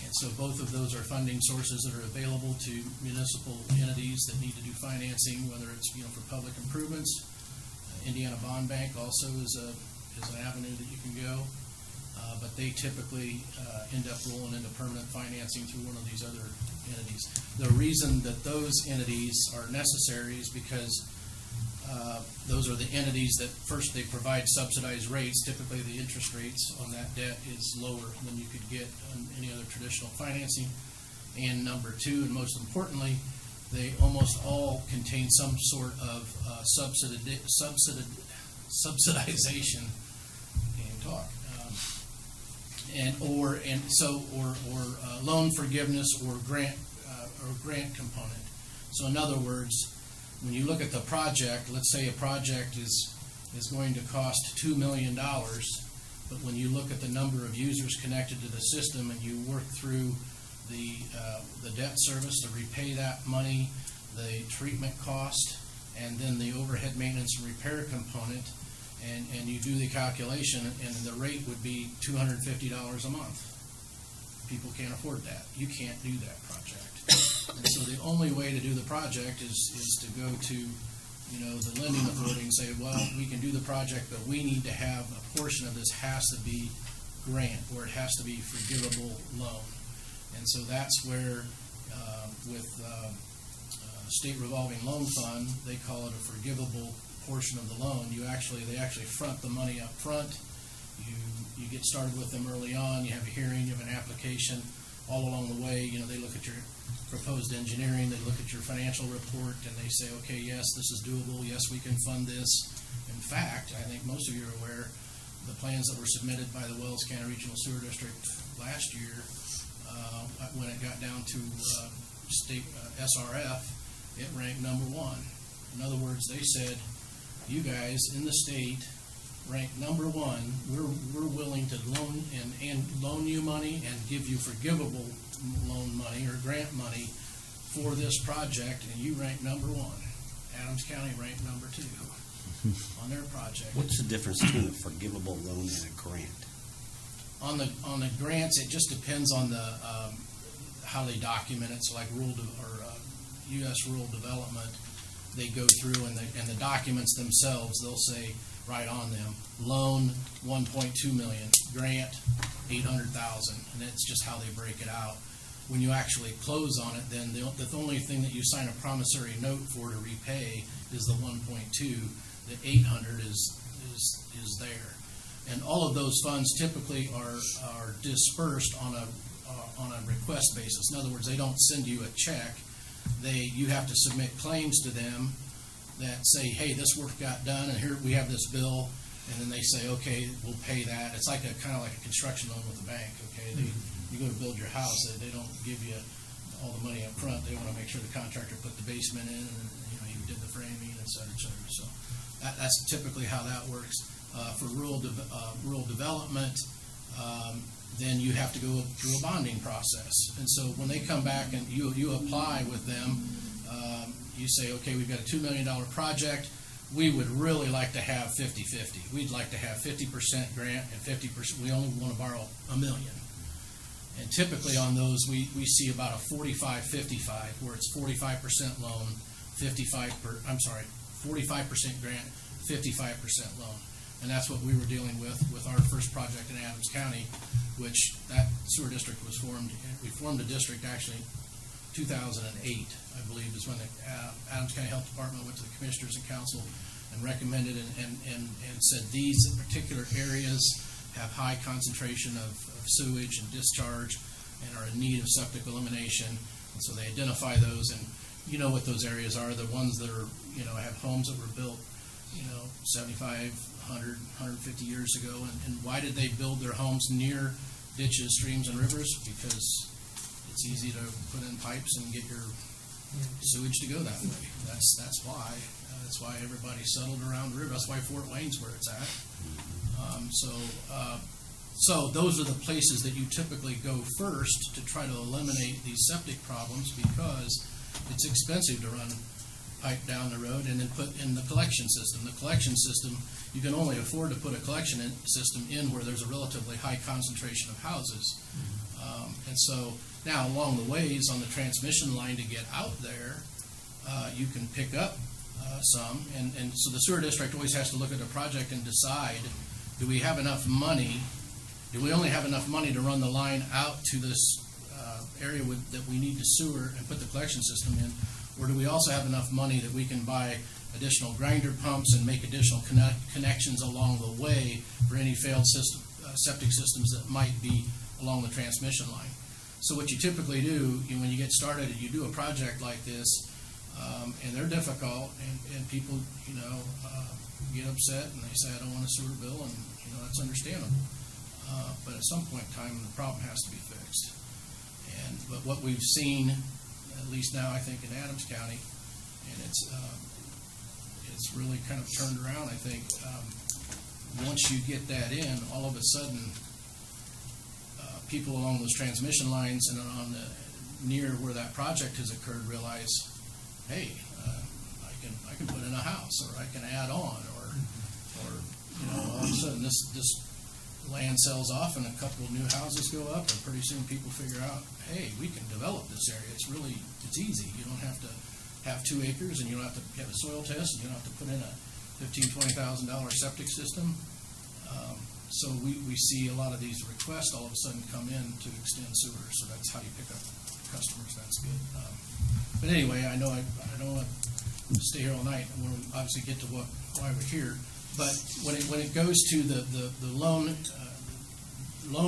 And so both of those are funding sources that are available to municipal entities that need to do financing, whether it's for public improvements. Indiana Bond Bank also is an avenue that you can go, but they typically end up rolling into permanent financing through one of these other entities. The reason that those entities are necessary is because those are the entities that first they provide subsidized rates. Typically the interest rates on that debt is lower than you could get on any other traditional financing. And number two, and most importantly, they almost all contain some sort of subsidization. Can't talk. Or loan forgiveness or grant component. So in other words, when you look at the project, let's say a project is going to cost $2 million, but when you look at the number of users connected to the system and you work through the debt service to repay that money, the treatment cost, and then the overhead maintenance and repair component, and you do the calculation, and the rate would be $250 a month. People can't afford that. You can't do that project. And so the only way to do the project is to go to, the lending authority and say, well, we can do the project, but we need to have a portion of this has to be grant, or it has to be forgivable loan. And so that's where, with state revolving loan fund, they call it a forgivable portion of the loan. They actually front the money up front. You get started with them early on. You have a hearing. You have an application. All along the way, they look at your proposed engineering. They look at your financial report, and they say, okay, yes, this is doable. Yes, we can fund this. In fact, I think most of you are aware, the plans that were submitted by the Wells County Regional Sewer District last year, when it got down to state SRF, it ranked number one. In other words, they said, you guys in the state rank number one. We're willing to loan you money and give you forgivable loan money or grant money for this project, and you rank number one. Adams County ranked number two. on their project. What's the difference between a forgivable loan and a grant? On the grants, it just depends on the, how they document it. So like U.S. Rural Development, they go through and the documents themselves, they'll say right on them, loan 1.2 million, grant 800,000, and it's just how they break it out. When you actually close on it, then the only thing that you sign a promissory note for to repay is the 1.2. The 800 is there. And all of those funds typically are dispersed on a request basis. In other words, they don't send you a check. You have to submit claims to them that say, hey, this work got done, and here we have this bill, and then they say, okay, we'll pay that. It's like kind of like a construction loan with a bank. Okay, you go to build your house, they don't give you all the money up front. They want to make sure the contractor put the basement in, and you did the framing, et cetera, et cetera. So that's typically how that works. For rural development, then you have to go through a bonding process. And so when they come back and you apply with them, you say, okay, we've got a $2 million project. We would really like to have 50-50. We'd like to have 50% grant and 50%. We only want to borrow $1 million. And typically on those, we see about a 45-55, where it's 45% loan, 45% grant, 55% loan. And that's what we were dealing with our first project in Adams County, which that sewer district was formed. We formed a district actually 2008, I believe, is when the Adams County Health Department went to the commissioners and council and recommended and said these particular areas have high concentration of sewage and discharge and are in need of septic elimination. And so they identify those, and you know what those areas are, the ones that are, have homes that were built, 75, 100, 150 years ago. And why did they build their homes near ditches, streams, and rivers? Because it's easy to put in pipes and get your sewage to go that way. That's why. That's why everybody settled around the river. That's why Fort Wayne's where it's at. So those are the places that you typically go first to try to eliminate these septic problems, because it's expensive to run pipe down the road and then put in the collection system. The collection system, you can only afford to put a collection system in where there's a relatively high concentration of houses. And so now along the ways on the transmission line to get out there, you can pick up some. And so the sewer district always has to look at the project and decide, do we have enough money? Do we only have enough money to run the line out to this area that we need to sewer and put the collection system in? Or do we also have enough money that we can buy additional grinder pumps and make additional connections along the way for any failed septic systems that might be along the transmission line? So what you typically do, when you get started, you do a project like this, and they're difficult, and people, get upset and they say, I don't want a sewer bill, and that's understandable. But at some point in time, the problem has to be fixed. But what we've seen, at least now I think in Adams County, and it's really kind of turned around, I think. Once you get that in, all of a sudden, people along those transmission lines and on near where that project has occurred realize, hey, I can put in a house, or I can add on, or all of a sudden this land sells off and a couple of new houses go up, and pretty soon people figure out, hey, we can develop this area. It's easy. You don't have to have 2 acres, and you don't have to have a soil test, and you don't have to put in a $15,000-$20,000 septic system. So we see a lot of these requests all of a sudden come in to extend sewer. So that's how you pick up customers. That's good. But anyway, I know I don't want to stay here all night. I want to obviously get to why we're here. But when it goes to the loan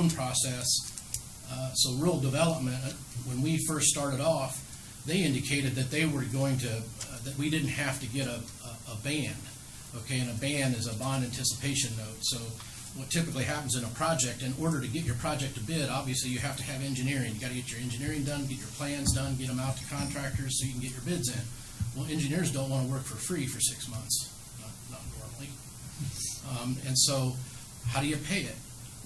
process, so rural development, when we first started off, they indicated that they were going to that we didn't have to get a band. Okay, and a band is a bond anticipation note. So what typically happens in a project, in order to get your project to bid, obviously you have to have engineering. You got to get your engineering done, get your plans done, get them out to contractors so you can get your bids in. Well, engineers don't want to work for free for 6 months, not normally. And so how do you pay it?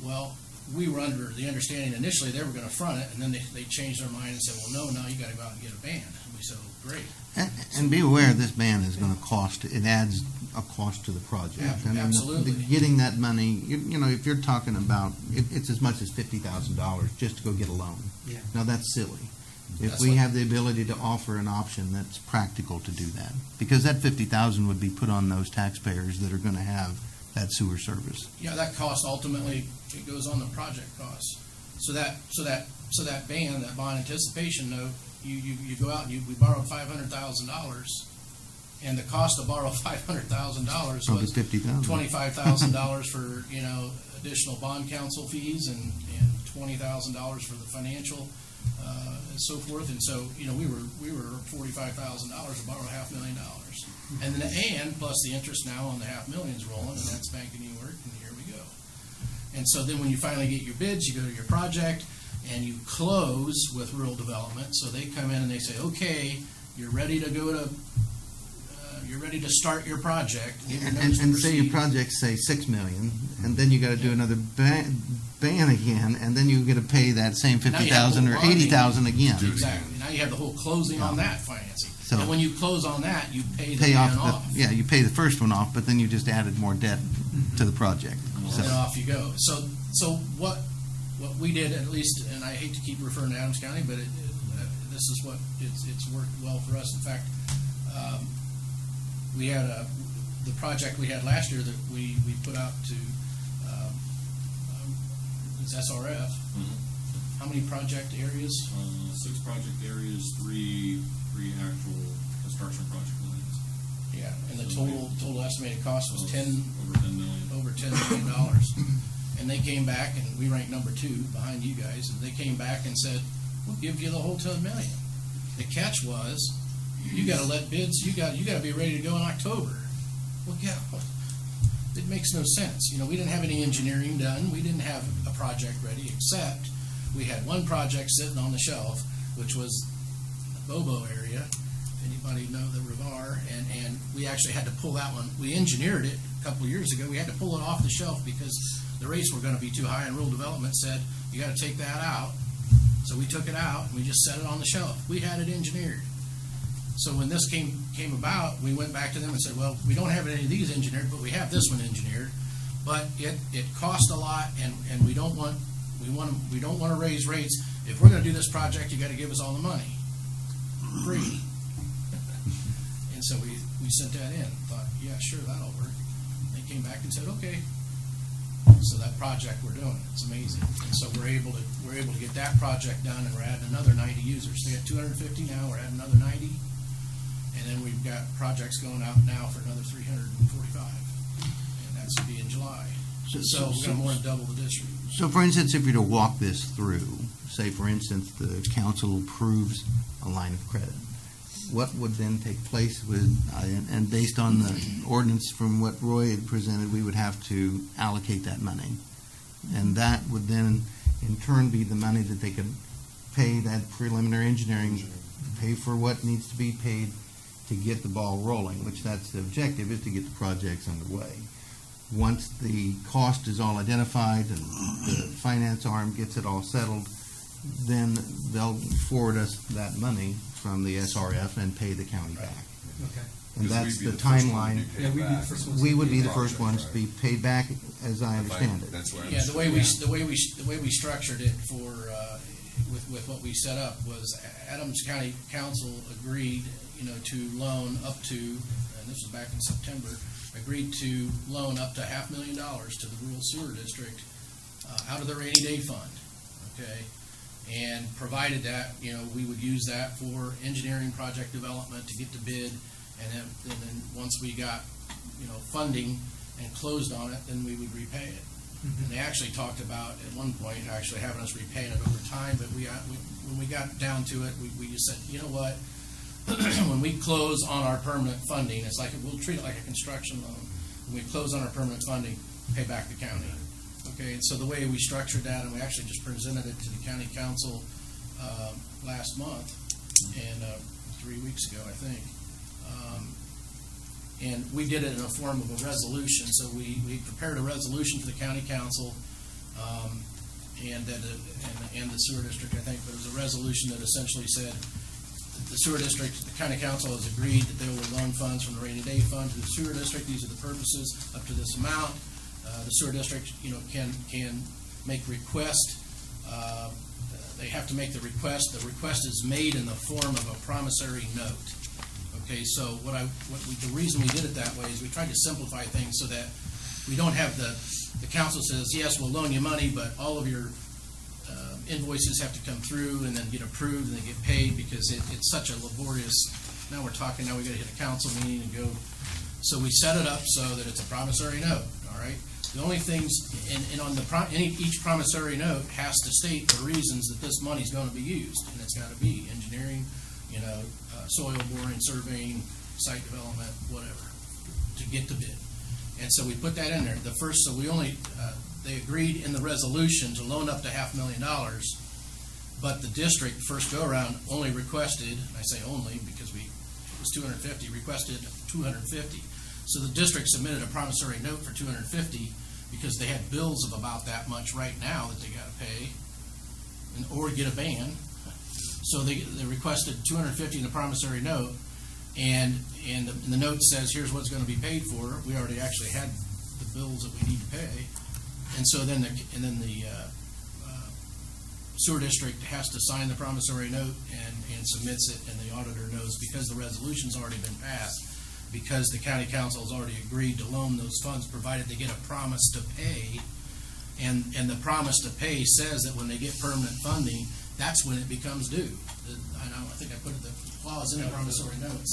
Well, we were under the understanding initially they were going to front it, and then they changed their mind and said, well, no, you got to go out and get a band. And we said, well, great. And be aware, this band is going to cost, it adds a cost to the project. Yeah, I mean, absolutely. Getting that money, you know, if you're talking about, it's as much as $50,000 just to go get a loan. Yeah. Now, that's silly. If That's we what- have the ability to offer an option that's practical to do that, because that 50,000 would be put on those taxpayers that are going to have that sewer service. Yeah, that cost ultimately, it goes on the project costs. So that bond anticipation note, you go out and we borrowed $500,000, and the cost to borrow $500,000 Probably was $50,000. $25,000 for, additional bond counsel fees and $20,000 for the financial, and so forth. And so, we were $45,000 to borrow $500,000. And plus the interest now on the $500,000's rolling, and that's banking New York, and here we go. And so then when you finally get your bids, you go to your project, and you close with rural development. So they come in and they say, okay, you're ready to go to, you're ready to start your project. And say your project's, say, $6 million, and then you got to do another ban again, and then you got to pay that same Now you have $50,000 or bonding. $80,000 again. Exactly. Now you have the whole closing on that financing. So- And when you close on that, you pay the Pay ban off, off. you pay the first one off, but then you just added more debt to the project. And then off you go. So what we did, at least, and I hate to keep referring to Adams County, but this is what, it's worked well for us. In fact, we had the project we had last year that we put out to, it's SRF. How many project areas? 6 project areas, 3 actual construction project lines. Yeah, and the total estimated cost was Over 10 million. over $10 million. And they came back, and we ranked number 2 behind you guys, and they came back and said, we'll give you the whole $10 million. The catch was, you gotta let bids, you gotta be ready to go in October. Well, yeah, it makes no sense. We didn't have any engineering done, we didn't have a project ready, except we had one project sitting on the shelf, which was the Bobo area. Anybody know the Rivar? And we actually had to pull that one. We engineered it a couple of years ago. We had to pull it off the shelf because the rates were gonna be too high, and rural development said, you gotta take that out. So we took it out, and we just set it on the shelf. We had it engineered. So when this came about, we went back to them and said, well, we don't have any of these engineered, but we have this one engineered. But it cost a lot, and we don't want to raise rates. If we're gonna do this project, you gotta give us all the money. Free. And so we sent that in, thought, yeah, sure, that'll work. They came back and said, okay. So that project we're doing, it's amazing. And so we're able to get that project done, and we're adding another 90 users. They got 250 now, we're adding another 90. And then we've got projects going out now for another 345. And that's gonna be in July. So we're gonna more than double the district. So for instance, if you're to walk this through, say for instance, the council approves a line of credit, what would then take place with, and based on the ordinance from what Roy had presented, we would have to allocate that money. And that would then in turn be the money that they could pay that preliminary engineering, pay for what needs to be paid to get the ball rolling, which that's the objective, is to get the projects underway. Once the cost is all identified and the finance arm gets it all settled, then they'll forward us that money from the SRF and pay the county back. Okay. And that's the timeline. Yeah, we'd be the first ones. We would be the first ones to be paid back, as I understand it. That's where Yeah, the way we structured it for, with what we set up was Adams County Council agreed, to loan up to, and this was back in September, agreed to loan up to $500,000 to the rural sewer district out of the rainy day fund, okay? And provided that, we would use that for engineering project development to get the bid, and then once we got, funding and closed on it, then we would repay it. And they actually talked about, at one point, actually having us repaying it over time, but when we got down to it, we just said, you know what? When we close on our permanent funding, it's like, we'll treat it like a construction loan. When we close on our permanent funding, pay back the county. Okay, and so the way we structured that, and we actually just presented it to the county council last month, and 3 weeks ago, I think. And we did it in a form of a resolution. So we prepared a resolution for the county council and the sewer district, I think. But it was a resolution that essentially said the sewer district, the county council has agreed that they will loan funds from the rainy day fund to the sewer district. These are the purposes up to this amount. The sewer district, can make request. They have to make the request. The request is made in the form of a promissory note. Okay, so the reason we did it that way is we tried to simplify things so that we don't have the council says, yes, we'll loan you money, but all of your invoices have to come through and then get approved and then get paid because it's such a laborious, now we got to hit a council meeting and go. So we set it up so that it's a promissory note, all right? The only things, and on each promissory note has to state the reasons that this money's going to be used, and it's got to be engineering, soil boring, surveying, site development, whatever, to get the bid. And so we put that in there. They agreed in the resolution to loan up to $500,000, but the district first go around only requested, I say only because it was 250, requested 250. So the district submitted a promissory note for 250 because they had bills of about that much right now that they got to pay, or get a ban. So they requested 250 in the promissory note, and the note says here's what's going to be paid for. We already actually had the bills that we need to pay, and so then the sewer district has to sign the promissory note and submits it, and the auditor knows because the resolution's already been passed. Because the county council has already agreed to loan those funds, provided they get a promise to pay, and the promise to pay says that when they get permanent funding, that's when it becomes due. I think I put the clause in the promissory note.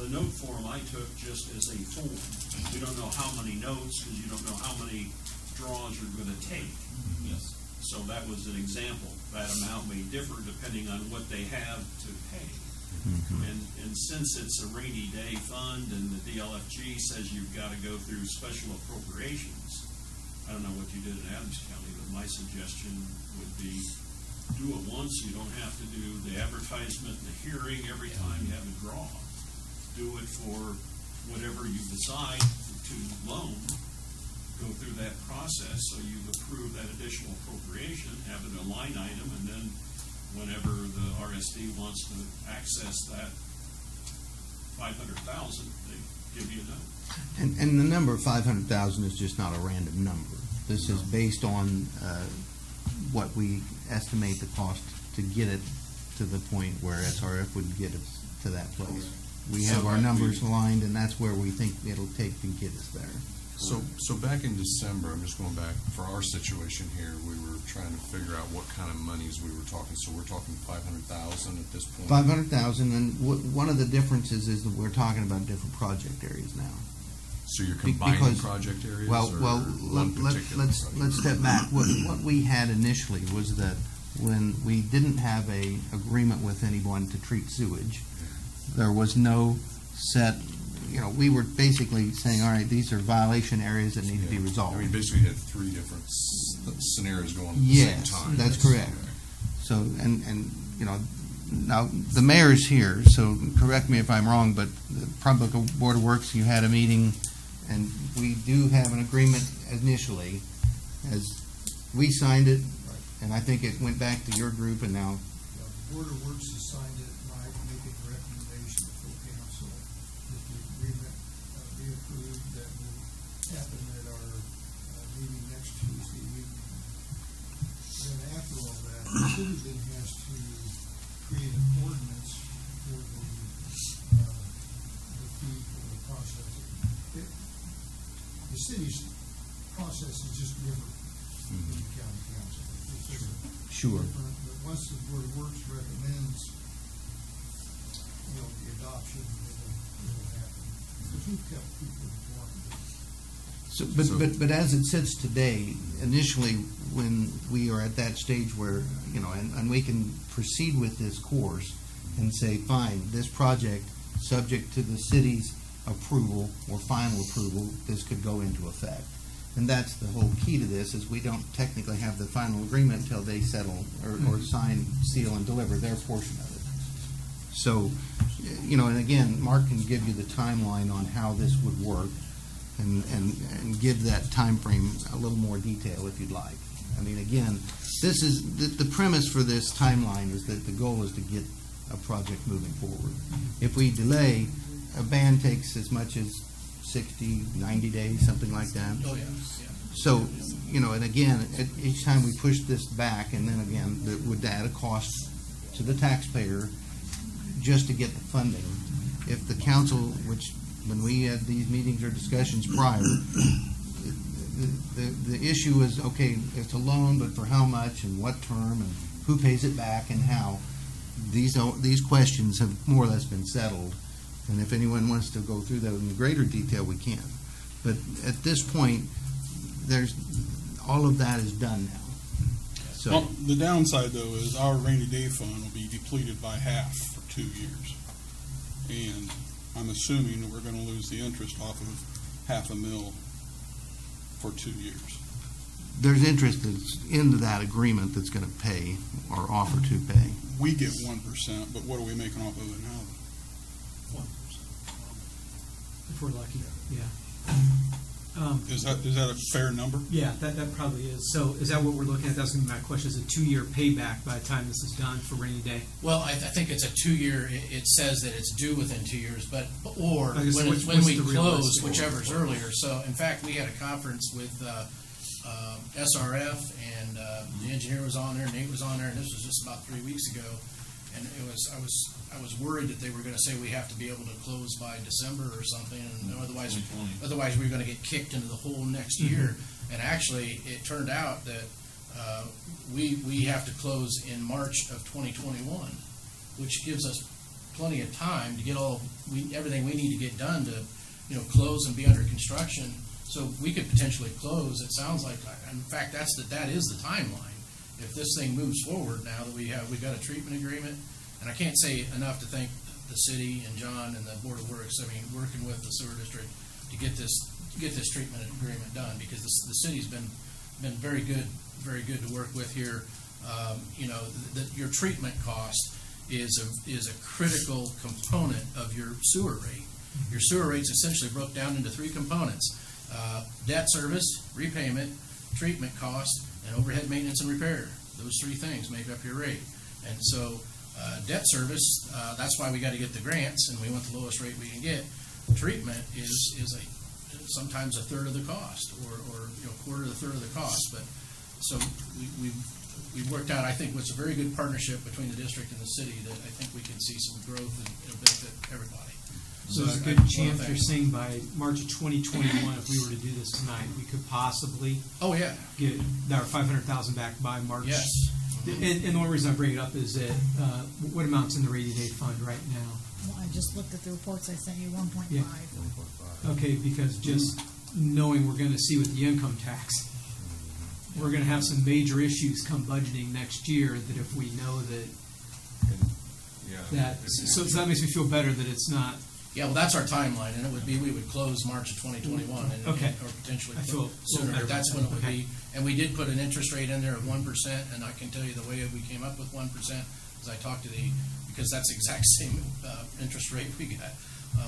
The note form I took just as a form. We don't know how many notes, because you don't know how many draws you're going to take. Yes. So that was an example. That amount may differ depending on what they have to pay. And since it's a rainy day fund and the DLFG says you've got to go through special appropriations, I don't know what you did in Adams County, but my suggestion would be do it once. You don't have to do the advertisement and the hearing every time you have a draw. Do it for whatever you decide to loan. Go through that process so you've approved that additional appropriation, have it a line item, and then whenever the RSD wants to access that 500,000, they give you a note. And the number of 500,000 is just not a random number. This is based on what we estimate the cost to get it to the point where SRF would get us to that place. We have our numbers aligned, and that's where we think it'll take to get us there. So back in December, I'm just going back, for our situation here, we were trying to figure out what kind of monies we were talking. So we're talking 500,000 at this point? 500,000, and one of the differences is that we're talking about different project areas now. So you're combining project areas? Let's step back. What we had initially was that when we didn't have a agreement with anyone to treat sewage, there was no set, we were basically saying, all right, these are violation areas that need to be resolved. I mean, basically you had three different scenarios going at the same time. Yes, that's correct. So, and now the mayor's here, so correct me if I'm wrong, but the Public Board of Works, you had a meeting, and we do have an agreement initially, as we signed it, and I think it went back to your group, and now. The Board of Works has signed it, and I make a recommendation to full council that the agreement be approved. That will happen at our meeting next Tuesday evening. Then after all that, the city then has to create an ordinance for the fee for the processing. The city's process is just different than the county council. It's just Sure. different. But once the Board of Works recommends, the adoption, it'll happen. Because we've kept people informed. So, but as it sits today, initially, when we are at that stage where, and we can proceed with this course and say, fine, this project, subject to the city's approval or final approval, this could go into effect. And that's the whole key to this, is we don't technically have the final agreement until they settle or sign, seal, and deliver their portion of it. So, and again, Mark can give you the timeline on how this would work and give that time frame a little more detail if you'd like. I mean, again, this is the premise for this timeline is that the goal is to get a project moving forward. If we delay, a ban takes as much as 60, 90 days, something like that. Oh, yeah, yeah. So, and again, each time we push this back, and then again, would add a cost to the taxpayer just to get the funding. If the council, which when we had these meetings or discussions prior, the issue is, okay, it's a loan, but for how much and what term and who pays it back and how? These questions have more or less been settled. And if anyone wants to go through that in greater detail, we can. But at this point, all of that is done now. So, Well, the downside, though, is our rainy day fund will be depleted by half for 2 years. And I'm assuming that we're going to lose the interest off of $500,000 for 2 years. there's interest that's into that agreement that's going to pay or offer to pay. We get 1%, but what are we making off of it now? 1%. If we're lucky, yeah. Is that a fair number? Yeah, that probably is. So is that what we're looking at? That's going to be my question. Is a 2-year payback by the time this is done for rainy day? Well, I think it's a 2-year, it says that it's due within 2 years, or I guess when what's we the close, realistic? whichever's earlier. So, in fact, we had a conference with SRF, and the engineer was on there, Nate was on there, and this was just about 3 weeks ago. And I was worried that they were going to say we have to be able to close by December or something, and otherwise we were going to get kicked into the hole next year. And actually, it turned out that we have to close in March of 2021, which gives us plenty of time to get everything we need to get done to, close and be under construction. So we could potentially close. It sounds like, in fact, that is the timeline. If this thing moves forward now that we've got a treatment agreement, and I can't say enough to thank the city and John and the Board of Works. I mean, working with the sewer district to get this treatment agreement done, because the city's been very good to work with here. Your treatment cost is a critical component of your sewer rate. Your sewer rate's essentially broke down into 3 components: debt service, repayment, treatment cost, and overhead maintenance and repair. Those 3 things make up your rate. And so debt service, that's why we got to get the grants, and we want the lowest rate we can get. Treatment is sometimes a third of the cost, or quarter to a third of the cost. But so we've worked out, I think, what's a very good partnership between the district and the city, that I think we can see some growth and it'll benefit everybody. So there's a good chance you're saying by March of 2021, if we were to do this tonight, we could possibly get our $500,000 back by March. Yes. And the only reason I bring it up is that what amount's in the rainy day fund right now? Well, I just looked at the reports I sent you, 1.5. Yeah. Okay, because just knowing we're going to see with the income tax, we're going to have some major issues come budgeting next year. That if we know so that makes me feel better that it's not. Yeah, well, that's our timeline, and it would be, we would close March of 2021, or potentially sooner. That's when it would be. And we did put an interest rate in there of 1%, and I can tell you the way we came up with 1% is I talked to because that's the exact same interest rate we got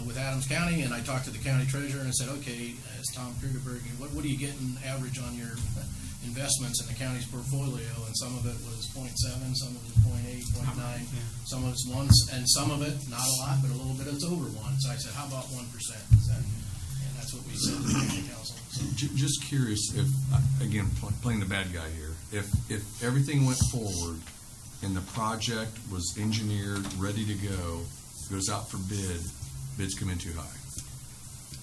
with Adams County, and I talked to the county treasurer and I said, okay, as Tom Krugerberg, what are you getting average on your investments in the county's portfolio? And some of it was 0.7, some of it was 0.8, 0.9, some of it's 1, and some of it, not a lot, but a little bit, it's over 1. So I said, how about 1%? And that's what we said to the county council. So. Just curious if, again, playing the bad guy here, if everything went forward and the project was engineered, ready to go, goes out for bid, bids come in too high.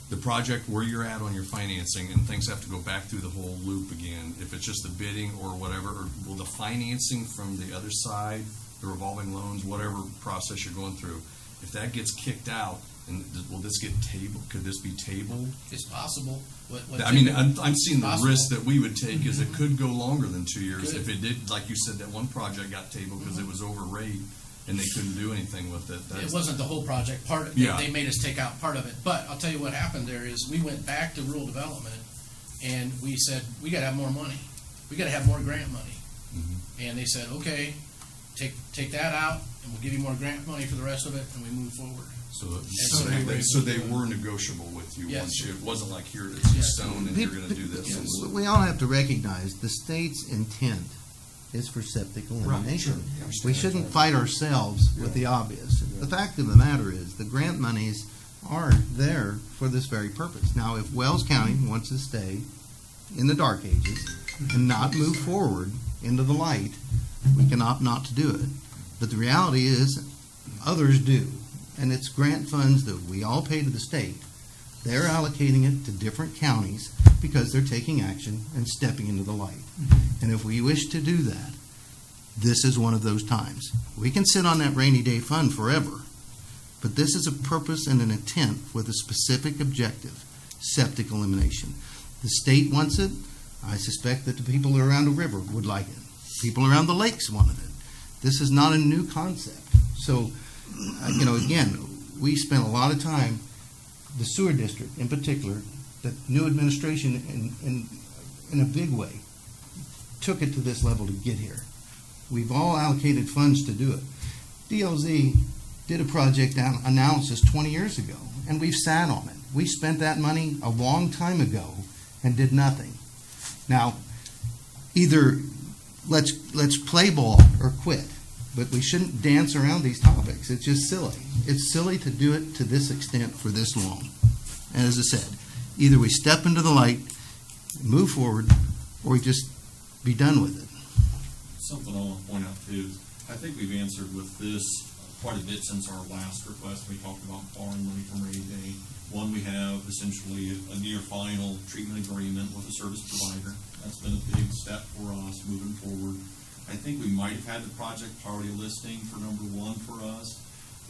The project where you're at on your financing and things have to go back through the whole loop again, if it's just the bidding or whatever, or will the financing from the other side, the revolving loans, whatever process you're going through, if that gets kicked out, and will this get tabled? Could this be tabled? It's possible. I'm seeing the risk that we would take is it could go longer than 2 years. If it did, like you said, that one project got tabled because it was over rate and they couldn't do anything with it. It wasn't the whole project. They made us take out part of it. But I'll tell you what happened there is we went back to rural development and we said, we got to have more money. We got to have more grant money. Mm-hmm. And they said, okay, take that out and we'll give you more grant money for the rest of it, and we move forward. So they were negotiable with you. Yes. Once it wasn't like it's stone and you're going to do this. We all have to recognize the state's intent is for septic elimination. sure. Yeah, I understand We that. shouldn't fight ourselves with the obvious. The fact of the matter is, the grant monies are there for this very purpose. Now, if Wells County wants to stay in the dark ages and not move forward into the light, we can opt not to do it. But the reality is, others do. And it's grant funds that we all pay to the state. They're allocating it to different counties because they're taking action and stepping into the light. And if we wish to do that, this is one of those times. We can sit on that rainy day fund forever, but this is a purpose and an intent with a specific objective: septic elimination. The state wants it. I suspect that the people around the river would like it. People around the lakes wanted it. This is not a new concept. So, again, we spent a lot of time, the sewer district in particular, the new administration in a big way took it to this level to get here. We've all allocated funds to do it. DLZ did a project analysis 20 years ago, and we've sat on it. We spent that money a long time ago and did nothing. Now, either let's play ball or quit, but we shouldn't dance around these topics. It's just silly. It's silly to do it to this extent for this long. And as I said, either we step into the light, move forward, or we just be done with it. Something I want to point out too, I think we've answered with this quite a bit since our last request. We talked about borrowing money from rainy day. One, we have essentially a near final treatment agreement with a service provider. That's been a big step for us moving forward. I think we might have had the project priority listing for number one for us,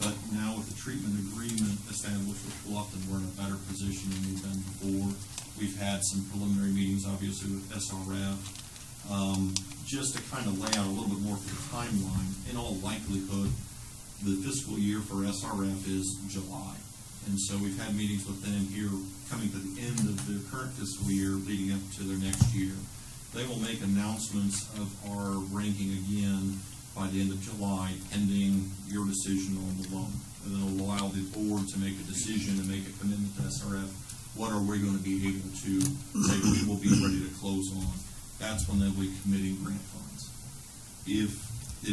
but now with the treatment agreement established with Bluffton, we're in a better position than we've been before. We've had some preliminary meetings, obviously, with SRF. Just to kind of lay out a little bit more for the timeline, in all likelihood, the fiscal year for SRF is July. And so we've had meetings with them here coming to the end of their current fiscal year, leading up to their next year. They will make announcements of our ranking again by the end of July, pending your decision on the loan. And then it'll allow the board to make a decision and make a commitment to SRF. What are we going to be able to say we will be ready to close on? That's when they'll be committing grant funds. If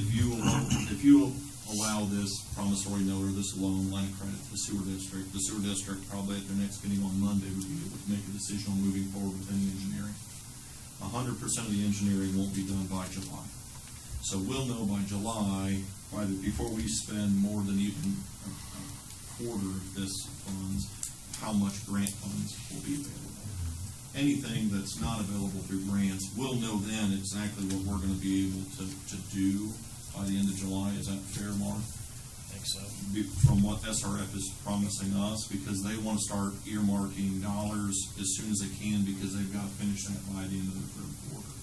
you allow this promissory note or this loan line of credit to the sewer district probably at their next meeting on Monday would be able to make a decision on moving forward with any engineering. 100% of the engineering won't be done by July. So we'll know by July, before we spend more than even a quarter of this funds, how much grant funds will be available. Anything that's not available through grants, we'll know then exactly what we're going to be able to do by the end of July. Is that fair, Mark? I think so. From what SRF is promising us, because they want to start earmarking dollars as soon as they can, because they've got to finish that by the end of the third quarter.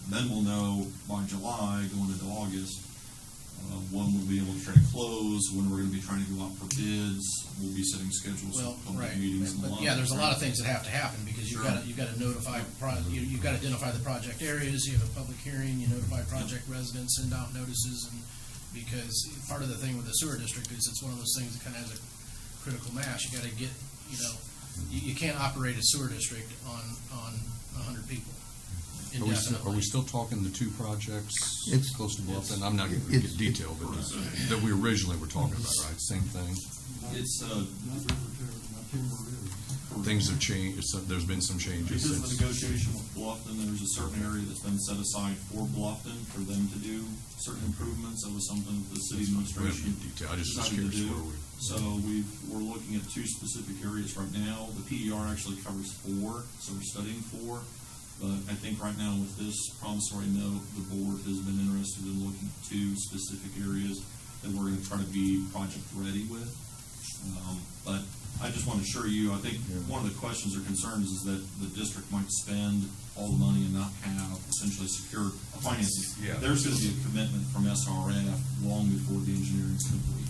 Then we'll know by July, going into August, when we'll be able to try to close, when we're going to be trying to go out for bids. We'll be setting schedules for public meetings and the But like. yeah, there's a lot of things that have to happen, because you've got to notify, you've got to identify the project areas, you have a public hearing, you notify project residents, send out notices, and because part of the thing with the sewer district is it's one of those things that kind of has a critical mass. You got to get, you can't operate a sewer district on 100 people. Are we still talking the two projects It's- close to Bluffton? I'm not going to It's- get detailed, but that we originally were talking about, right? Same thing? It's, Things have changed, there's been some changes because of the since. negotiation with Bluffton, there's a certain area that's been set aside for Bluffton for them to do certain improvements. That was something that the city We haven't administration get detail, I just was decided to curious do. where we. So we're looking at two specific areas right now. The PER actually covers 4, so we're studying 4. But I think right now with this promissory note, the board has been interested in looking at 2 specific areas that we're going to try to be project ready with. But I just want to assure you, I think one of the questions or concerns is that the district might spend all the money and not have essentially secured financing. Yeah. There's going to be a commitment from SRF long before the engineering is complete.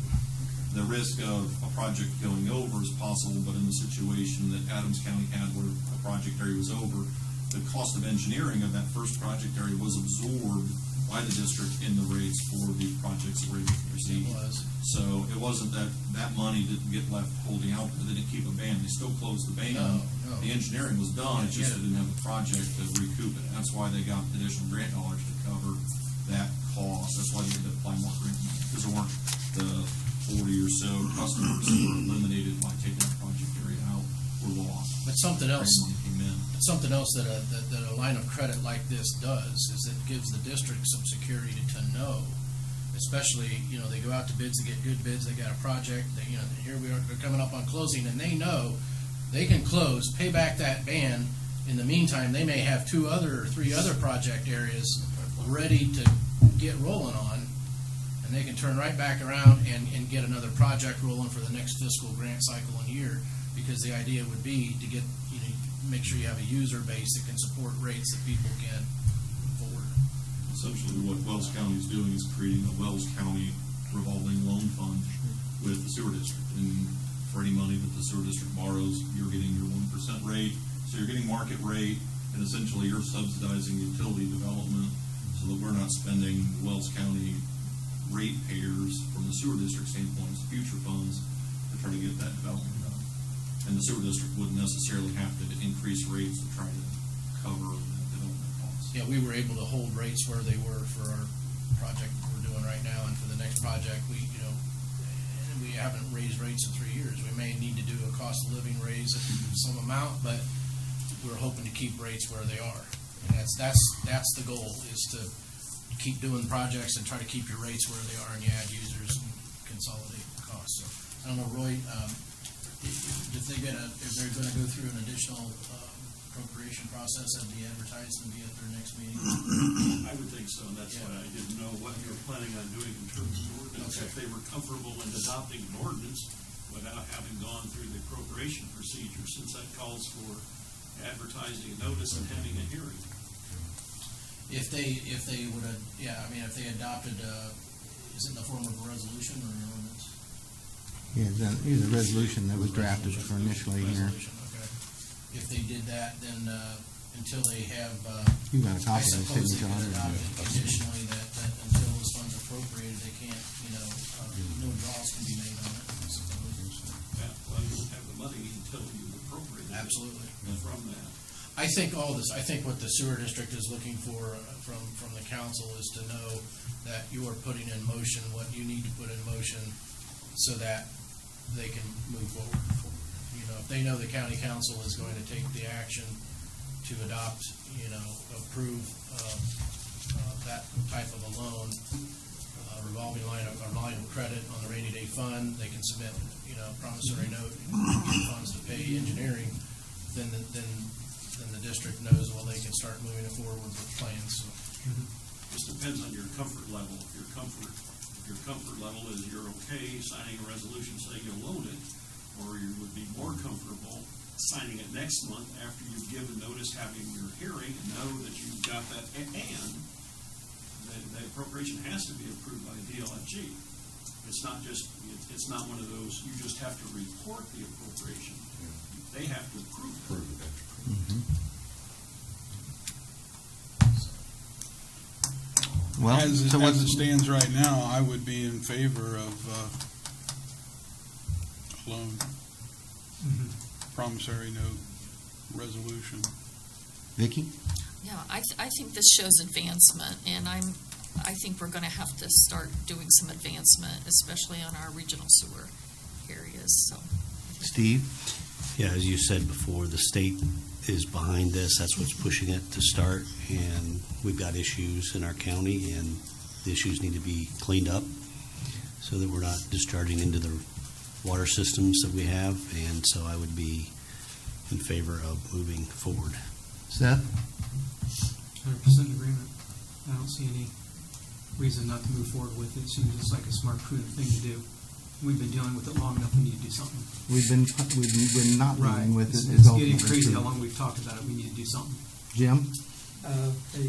The risk of a project going over is possible, but in the situation that Adams County had where a project area was over, the cost of engineering of that first project area was absorbed by the district in the rates for the projects that were able to proceed. It was. So it wasn't that money didn't get left holding out, they didn't keep a ban, they still closed the ban. No. The engineering was done, it's just they didn't have the project to recoup it. That's why they got additional grant dollars to cover that cost. That's why they had to apply more grant money, because there weren't the 40 or so customers who were eliminated by taking that project area out were lost. But something else, Grant money came in. something else that a line of credit like this does is it gives the district some security to know, especially, they go out to bids, they get good bids, they got a project, here we are, they're coming up on closing, and they know they can close, pay back that ban. In the meantime, they may have 2 or 3 other project areas ready to get rolling on, and they can turn right back around and get another project rolling for the next fiscal grant cycle and year, because the idea would be to get, make sure you have a user base that can support rates that people can afford. Essentially, what Wells County is doing is creating a Wells County revolving loan fund with the sewer district. And for any money that the sewer district borrows, you're getting your 1% rate. So you're getting market rate, and essentially you're subsidizing utility development so that we're not spending Wells County ratepayers from the sewer district standpoint as future funds to try to get that development done. And the sewer district wouldn't necessarily have to increase rates to try to cover that development costs. Yeah, we were able to hold rates where they were for our project we're doing right now, and for the next project, we haven't raised rates in 3 years. We may need to do a cost of living raise at some amount, but we're hoping to keep rates where they are. And that's the goal, is to keep doing projects and try to keep your rates where they are, and you add users and consolidate costs. So, I don't know, Roy, if they're gonna go through an additional appropriation process and be advertised and be at their next meeting? I would think so, and that's why I didn't know what you were planning on doing in terms of ordinance. Okay. If they were comfortable in adopting an ordinance without having gone through the appropriation procedure, since that calls for advertising a notice and having a hearing. If they would, if they adopted, is it in the form of a resolution or an ordinance? Yeah, it's a resolution that was drafted for initially here. Resolution, okay. If they did that, then, until they have, You got a I copy of this, suppose didn't they you, could John? adopt it conditionally that until those funds are appropriated, they can't, no draws can be made on it, I suppose. Yeah, well, you don't have the money until you appropriate it. Absolutely. From that. I think what the sewer district is looking for from the council is to know that you are putting in motion what you need to put in motion so that they can move forward. If they know the county council is going to take the action to adopt, approve that type of a loan, revolving line of credit on the rainy day fund, they can submit, promissory note and get funds to pay engineering, then the district knows, well, they can start moving it forward with plans. So. Just depends on your comfort level. If your comfort level is you're okay signing a resolution saying you'll loan it, or you would be more comfortable signing it next month after you've given notice, having your hearing, and know that you've got that, and the appropriation has to be approved by DLFG. It's not one of those, you just have to report the appropriation. They have to approve it. Well, As so it what's, stands right now, I would be in favor of a loan, promissory note, resolution. Vicki? Yeah, I think this shows advancement, and I think we're gonna have to start doing some advancement, especially on our regional sewer areas, so. Steve? Yeah, as you said before, the state is behind this. That's what's pushing it to start. And we've got issues in our county, and the issues need to be cleaned up so that we're not discharging into the water systems that we have. And so I would be in favor of moving forward. Seth? 100% agreement. I don't see any reason not to move forward with it. It seems just like a smart, prudent thing to do. We've been dealing with it long enough. We need to do something. We've been not dealing with it. It's getting crazy how long we've talked about it. We need to do something. Jim? I'm a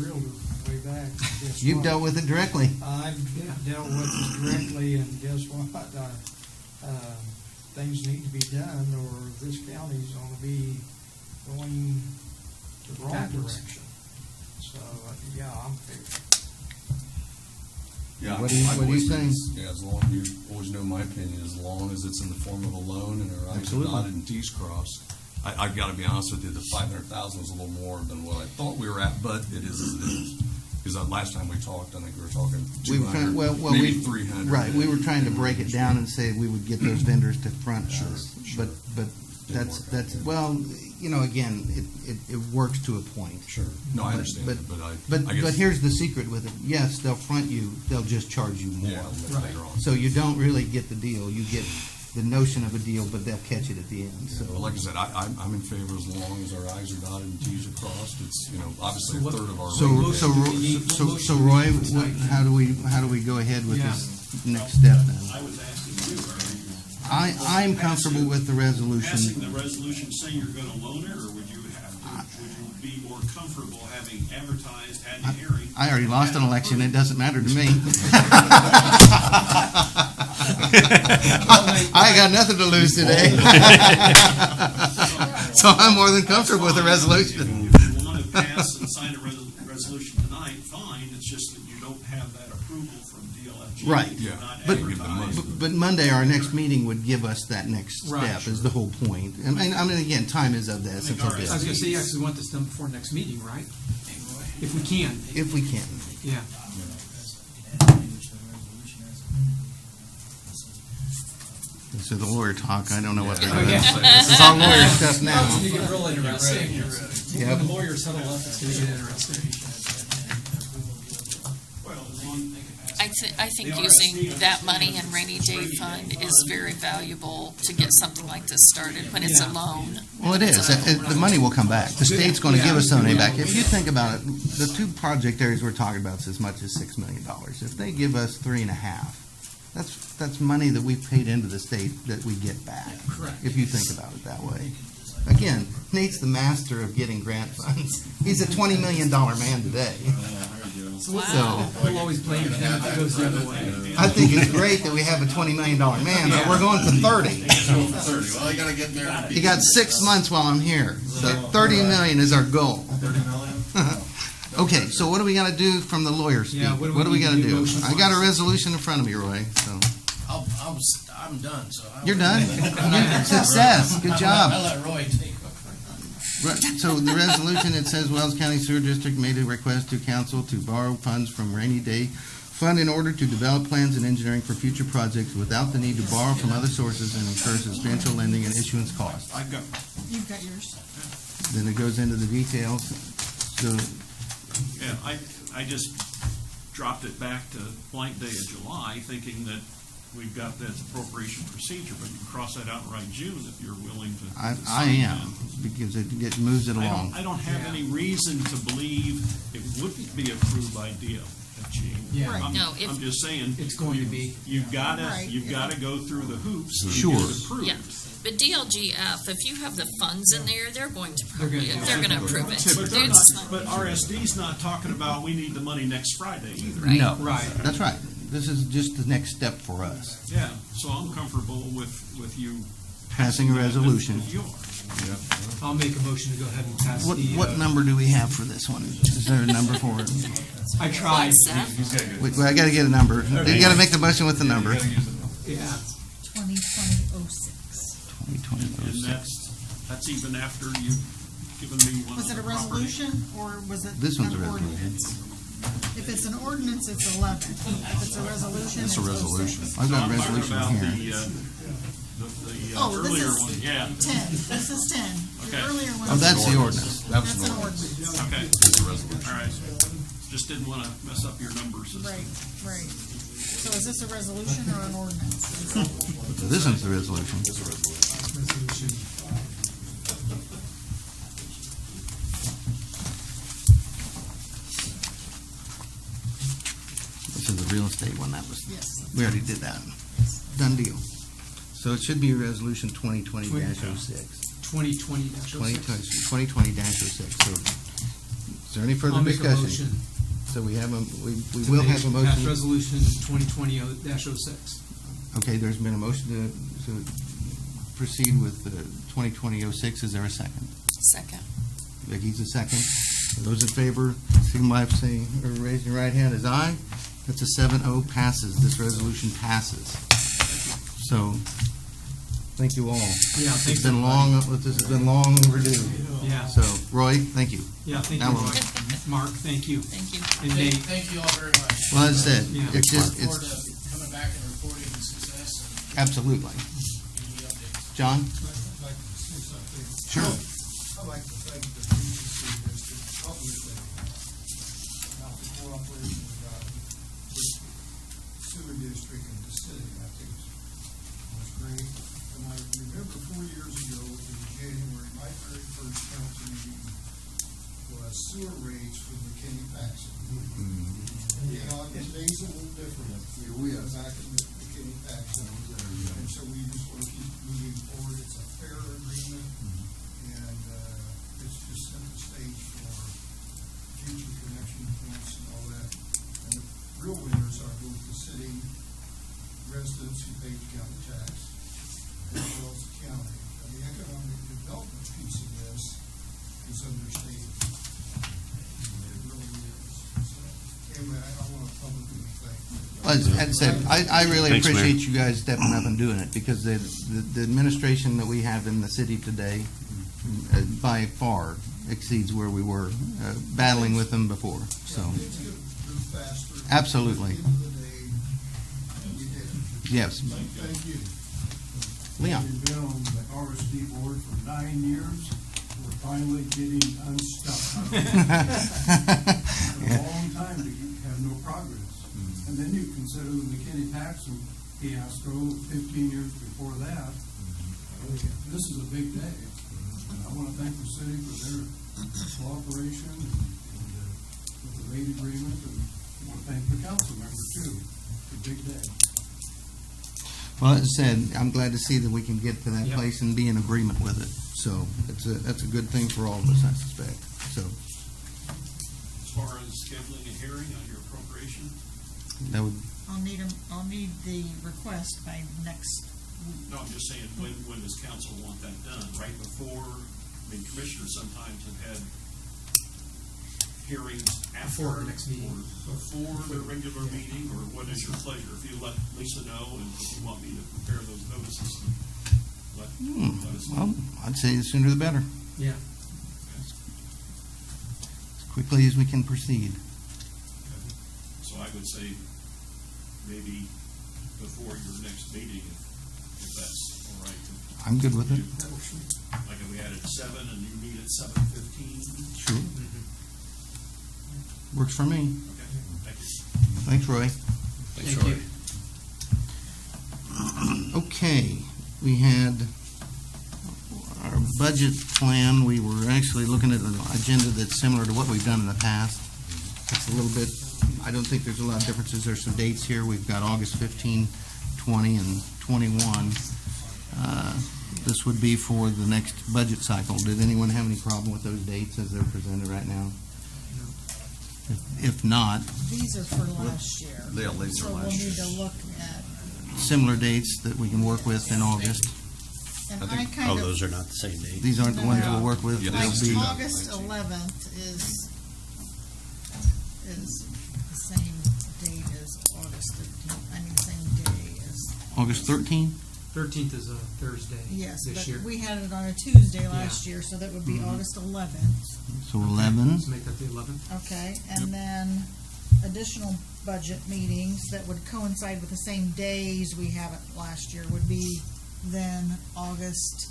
realtor way back. Guess You've what? dealt with it directly. I've dealt with it directly, and guess what? Things need to be done, or this county's gonna be going the wrong Backwards. direction. So, yeah, I'm fair. Yeah, What are you I've always saying? been- Yeah, as long, you always know my opinion, as long as it's in the form of a loan and our I's are Absolutely. dotted and T's crossed. I've got to be honest with you, the 500,000 was a little more than what I thought we were at, but it is as it is. Because last time we talked, I think we were talking We were 200, well, maybe we 300. right. We were trying to break it down and say we would get those vendors to front Sure, us, sure. but Didn't work out, yeah. well, you know, again, it works to a point. Sure. No, I understand but, that, But I guess. here's the secret with it. Yes, they'll front you. They'll just charge you more. Yeah, later on. So you don't really get the deal. You get the notion of a deal, but they'll catch it at the end. So Well, like I said, I'm in favor as long as our I's are dotted and T's are crossed. It's, obviously So a third of our. So, rate so, base. so, Roy, how do we go ahead with Yeah. this next step then? I was asking you, are you I'm comfortable with the passing resolution. the resolution saying you're gonna loan it, or would you be more comfortable having advertised, had the hearing? I already lost an election. It doesn't matter to me. I got nothing to lose today. So I'm more than comfortable with the resolution. If you want to pass and sign a resolution tonight, fine, it's just that you don't have that approval from DLFG. Right. You're Yeah. not But- advertised. But Monday, our next meeting would give us that next Right. step, is the whole point. I mean, again, time is of the essence of I was this, gonna say, yes, we want this done before next meeting, right? If we can, if we can. yeah. So the lawyer talk, I don't know what they're Oh, doing. yeah. This is all lawyer stuff now. It's gonna get real interesting. Yep. When the lawyers huddle up, it's gonna get interesting. Well, as long- I think using that money in rainy day fund is very valuable to get something like this started when it's a loan. Well, it is. The money will come back. The state's going to give us some money back. If you think about it, the two project areas we're talking about is as much as $6 million. If they give us 3.5, that's money that we've paid into the state that we get back. Correct. If you think about it that way. Again, Nate's the master of getting grant funds. He's a $20 million man today. Wow. We'll always blame him if it goes the other way. I think it's great that we have a $20 million man, but we're going to 30. Well, you gotta get there. You got 6 months while I'm here. So 30 million is our goal. 30 million? Okay, so what do we got to do from the lawyers? Yeah, what do we got to need to do? motion I got a for? resolution in front of me, Roy. So I'm done, so. you're done. Success. Good job. I'll let Roy take it. Right, so the resolution, it says Wells County Sewer District made a request to council to borrow funds from rainy day fund in order to develop plans and engineering for future projects without the need to borrow from other sources and incur substantial lending and issuance costs. I've got, You've got yours. Then it goes into the details. So, yeah, I just dropped it back to blank day of July, thinking that we've got that appropriation procedure, but you can cross that out and write June if you're willing to. I sign am, that. because it moves it along. I don't have any reason to believe it wouldn't be approved by DLFG. Yeah. Right. No, if- I'm just saying. It's going to be. You've gotta Right. go through the hoops to Sure. get it approved. Yeah, but DLGF, if you have the funds in there, they're going to They're approve gonna it. do it. They're gonna approve it. But they're It's not, but RSD's not talking about, we need the money next Friday either. Right. No, Right. that's right. This is just the next step for us. Yeah, so I'm comfortable with you. Passing a that resolution. if you are. I'll make a motion to go ahead and pass What, the. what number do we have for this one? Is there a number for it? I tried. Seth? Wait, I gotta get a number. You gotta make the motion with the number. Yeah. 2020-06. 2020. And that's even after you've given me one Was of it the a property. resolution, or was it This one's a an resolution. ordinance? If it's an ordinance, it's 11. If it's a resolution, It's a resolution. 06. I've got a I'm talking resolution about here. the Oh, this earlier is one, yeah. 10. This is 10. Okay. The earlier one. Oh, that's the ordinance. That's an ordinance. Okay, It's a resolution. all right. Just didn't want to mess up your numbers. Right, right. So is this a resolution or an ordinance? So this one's the resolution. Resolution. This is the real estate one. That was, Yes. we already did that. Done deal. So it should be resolution 2020-06. 2020 2020-06. So is there any further I'll make a discussion? motion. So we have we will have a Pass motion. resolution 2020-06. Okay, there's been a motion to proceed with 2020-06. Is there a second? Second. Vicky's a second. Those in favor, signify by saying, or raising your right hand as aye. That's a 7-0 passes. This resolution passes. So Thank you all. Yeah, It's thanks, been everybody. long, this has been long overdue. Yeah, So, Roy, thank you. yeah, thank you, Alan. Roy. Mark, thank you. Thank you. And Nate, Thank you all very much. Well, as I said, Yeah. it's just, Look forward it's, to coming back and reporting the success and absolutely. giving you updates. John? I'd like to say something. Sure. I'd like to thank the Regency District publicly about the cooperation we got with the sewer district and the city. I think it was great. And I remember 4 years ago in January, my very first council meeting was sewer rates for McKinney-Paxton. You know, today's a little different. We are back in the McKinney-Paxton. And so we just want to keep moving forward. It's a fair agreement. And it's just set the stage for future connection points and all that. And the real winners are both the city residents who pay the county tax, as well as the county. And the economic development piece of this is understated. It really is. So, anyway, I want to publicly thank you. Well, as I said, I really Thanks, Mayor. appreciate you guys stepping up and doing it, because the administration that we have in the city today by far exceeds where we were battling with them before, so, Things could move faster. Absolutely. At the end of the day, we did it. yes. Thank you. Leon? We've been on the RSD board for 9 years. We're finally getting unstuck. It's a long time to have no progress. And then you consider the McKinney-Paxton fiasco 15 years before that. This is a big day. And I want to thank the city for their cooperation and with the rate agreement. And I want to thank the council member too. It's a big day. Well, as I said, I'm glad to see that we can get to that Yep. place and be in agreement with it, so that's a good thing for all of us, I suspect, so As far as scheduling a hearing on your appropriation, that would, I'll need the request by next week. no, I'm just saying, when does council want that done? Right before, I mean, commissioners sometimes have had hearings after. Before our next meeting. Or before the regular meeting, or what is your pleasure? If you let Lisa know, and if you want me to prepare those notices, let us know. well, I'd say the sooner the better, yeah, as quickly as we can proceed. So I would say maybe before your next meeting, if that's all right. I'm good with it. Like if we had it at 7 and you meet at 7:15. Sure. Works for me. Okay, thank you. Thanks, Roy. thank you. Okay, we had our budget plan. We were actually looking at an agenda that's similar to what we've done in the past. It's a little bit, I don't think there's a lot of differences. There's some dates here. We've got August 15, 20, and 21. This would be for the next budget cycle. Did anyone have any problem with those dates as they're presented right now? If not, These are for last year. Yeah, these are So we'll last need year's. to look at, similar dates that we can work with in August. and I I think- kind Oh, of. those are not the same date. These aren't the ones we'll work with. Yeah, They'll this be is August 11th is the same date as August 13th, I mean, same day as, August 13. 13th is a Thursday yes, this but year. we had it on a Tuesday last year, so that would be August 11th. So 11. Let's make that the 11th. Okay, and then additional budget meetings that would coincide with the same days we have it last year would be then August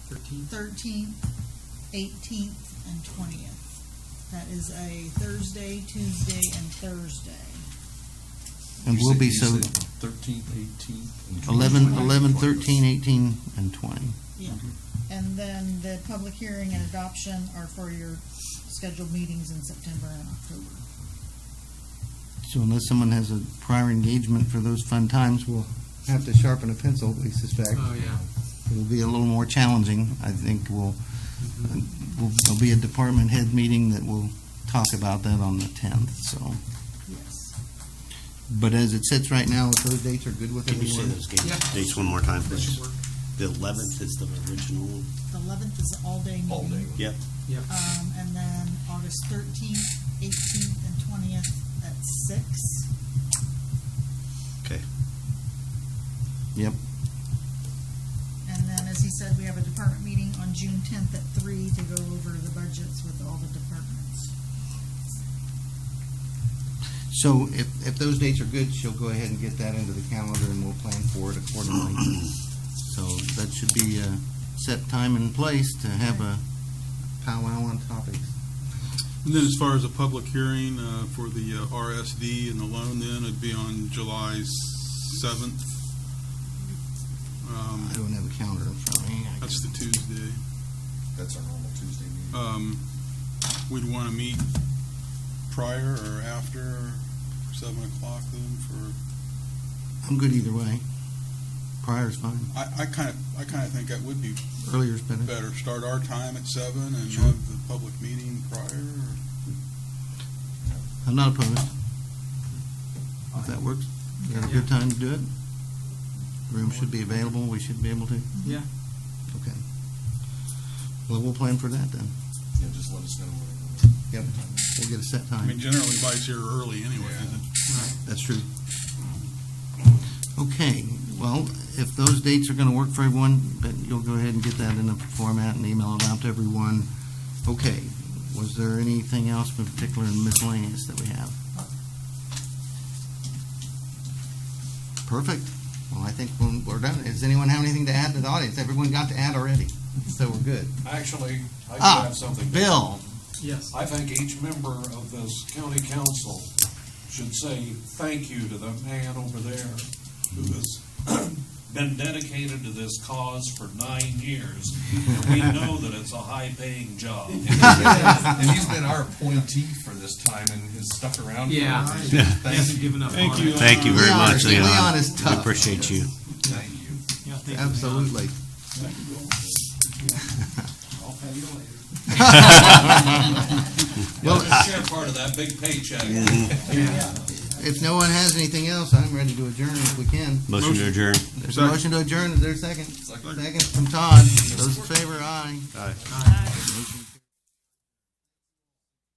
13th. 13th, 18th, and 20th. That is a Thursday, Tuesday, and Thursday. And we'll be so 13th, 18th. and 11, 13, 18, and 20. Yeah. And then the public hearing and adoption are for your scheduled meetings in September and October. So unless someone has a prior engagement for those fun times, we'll have to sharpen a pencil, we suspect. Oh, yeah. It'll be a little more challenging. I think there'll be a department head meeting that will talk about that on the 10th, so. Yes. But as it sits right now, if those dates are good with Can you say everyone? those Yeah. dates one more time, That should please? work. The 11th is the original. The 11th is an all-day meeting. All day. Yep. Yep. And then August 13th, 18th, and 20th at 6. Okay. Yep. So if those dates are good, she'll go ahead and get that into the calendar and we'll plan for it accordingly. So that should be a set time and place to have a powwow on topics. And then as far as a public hearing for the RSD and the loan, then it'd be on July 7th. I don't have a calendar in front of me. That's the Tuesday. That's our normal Tuesday meeting. We'd want to meet prior or after 7 o'clock then for, I'm good either way. Prior's fine. I kind of think that would be Earlier's better. better. Start our time at 7 and Sure. have the public meeting prior. I'm not opposed. If that works. You got a good time to do it? Room should be available. We should be able to. Yeah. Okay. Well, we'll plan for that then. Yeah, just let us know. Yep. We'll get a set I time. mean, generally everybody's here early anyway, isn't it? That's true. Okay, well, if those dates are gonna work for everyone, then you'll go ahead and get that in a format and email it out to everyone. Okay, was there anything else in particular in miscellaneous that we have? Perfect. Well, I think we're done. Does anyone have anything to add to the audience? Everyone got to add already, so we're good. Actually, I do Ah, have something. to Bill. add. Yes. I think each member of this county council should say thank you to the man over there who has been dedicated to this cause for 9 years. And we know that it's a high-paying job. And he's been our appointee for this time and has stuck around. Yeah. For He hasn't given up Thank on you. it. Thank you very much, Leon Leon. is We tough. appreciate you. Thank you. Yeah, thank you. Absolutely. I'll pay you later. Well, Share part of that big paycheck. if no one has anything else, I'm ready to adjourn if we can. Motion to adjourn. There's a motion to adjourn. Is there a second? Second from Todd. Those in favor, aye. Aye. Aye. Motion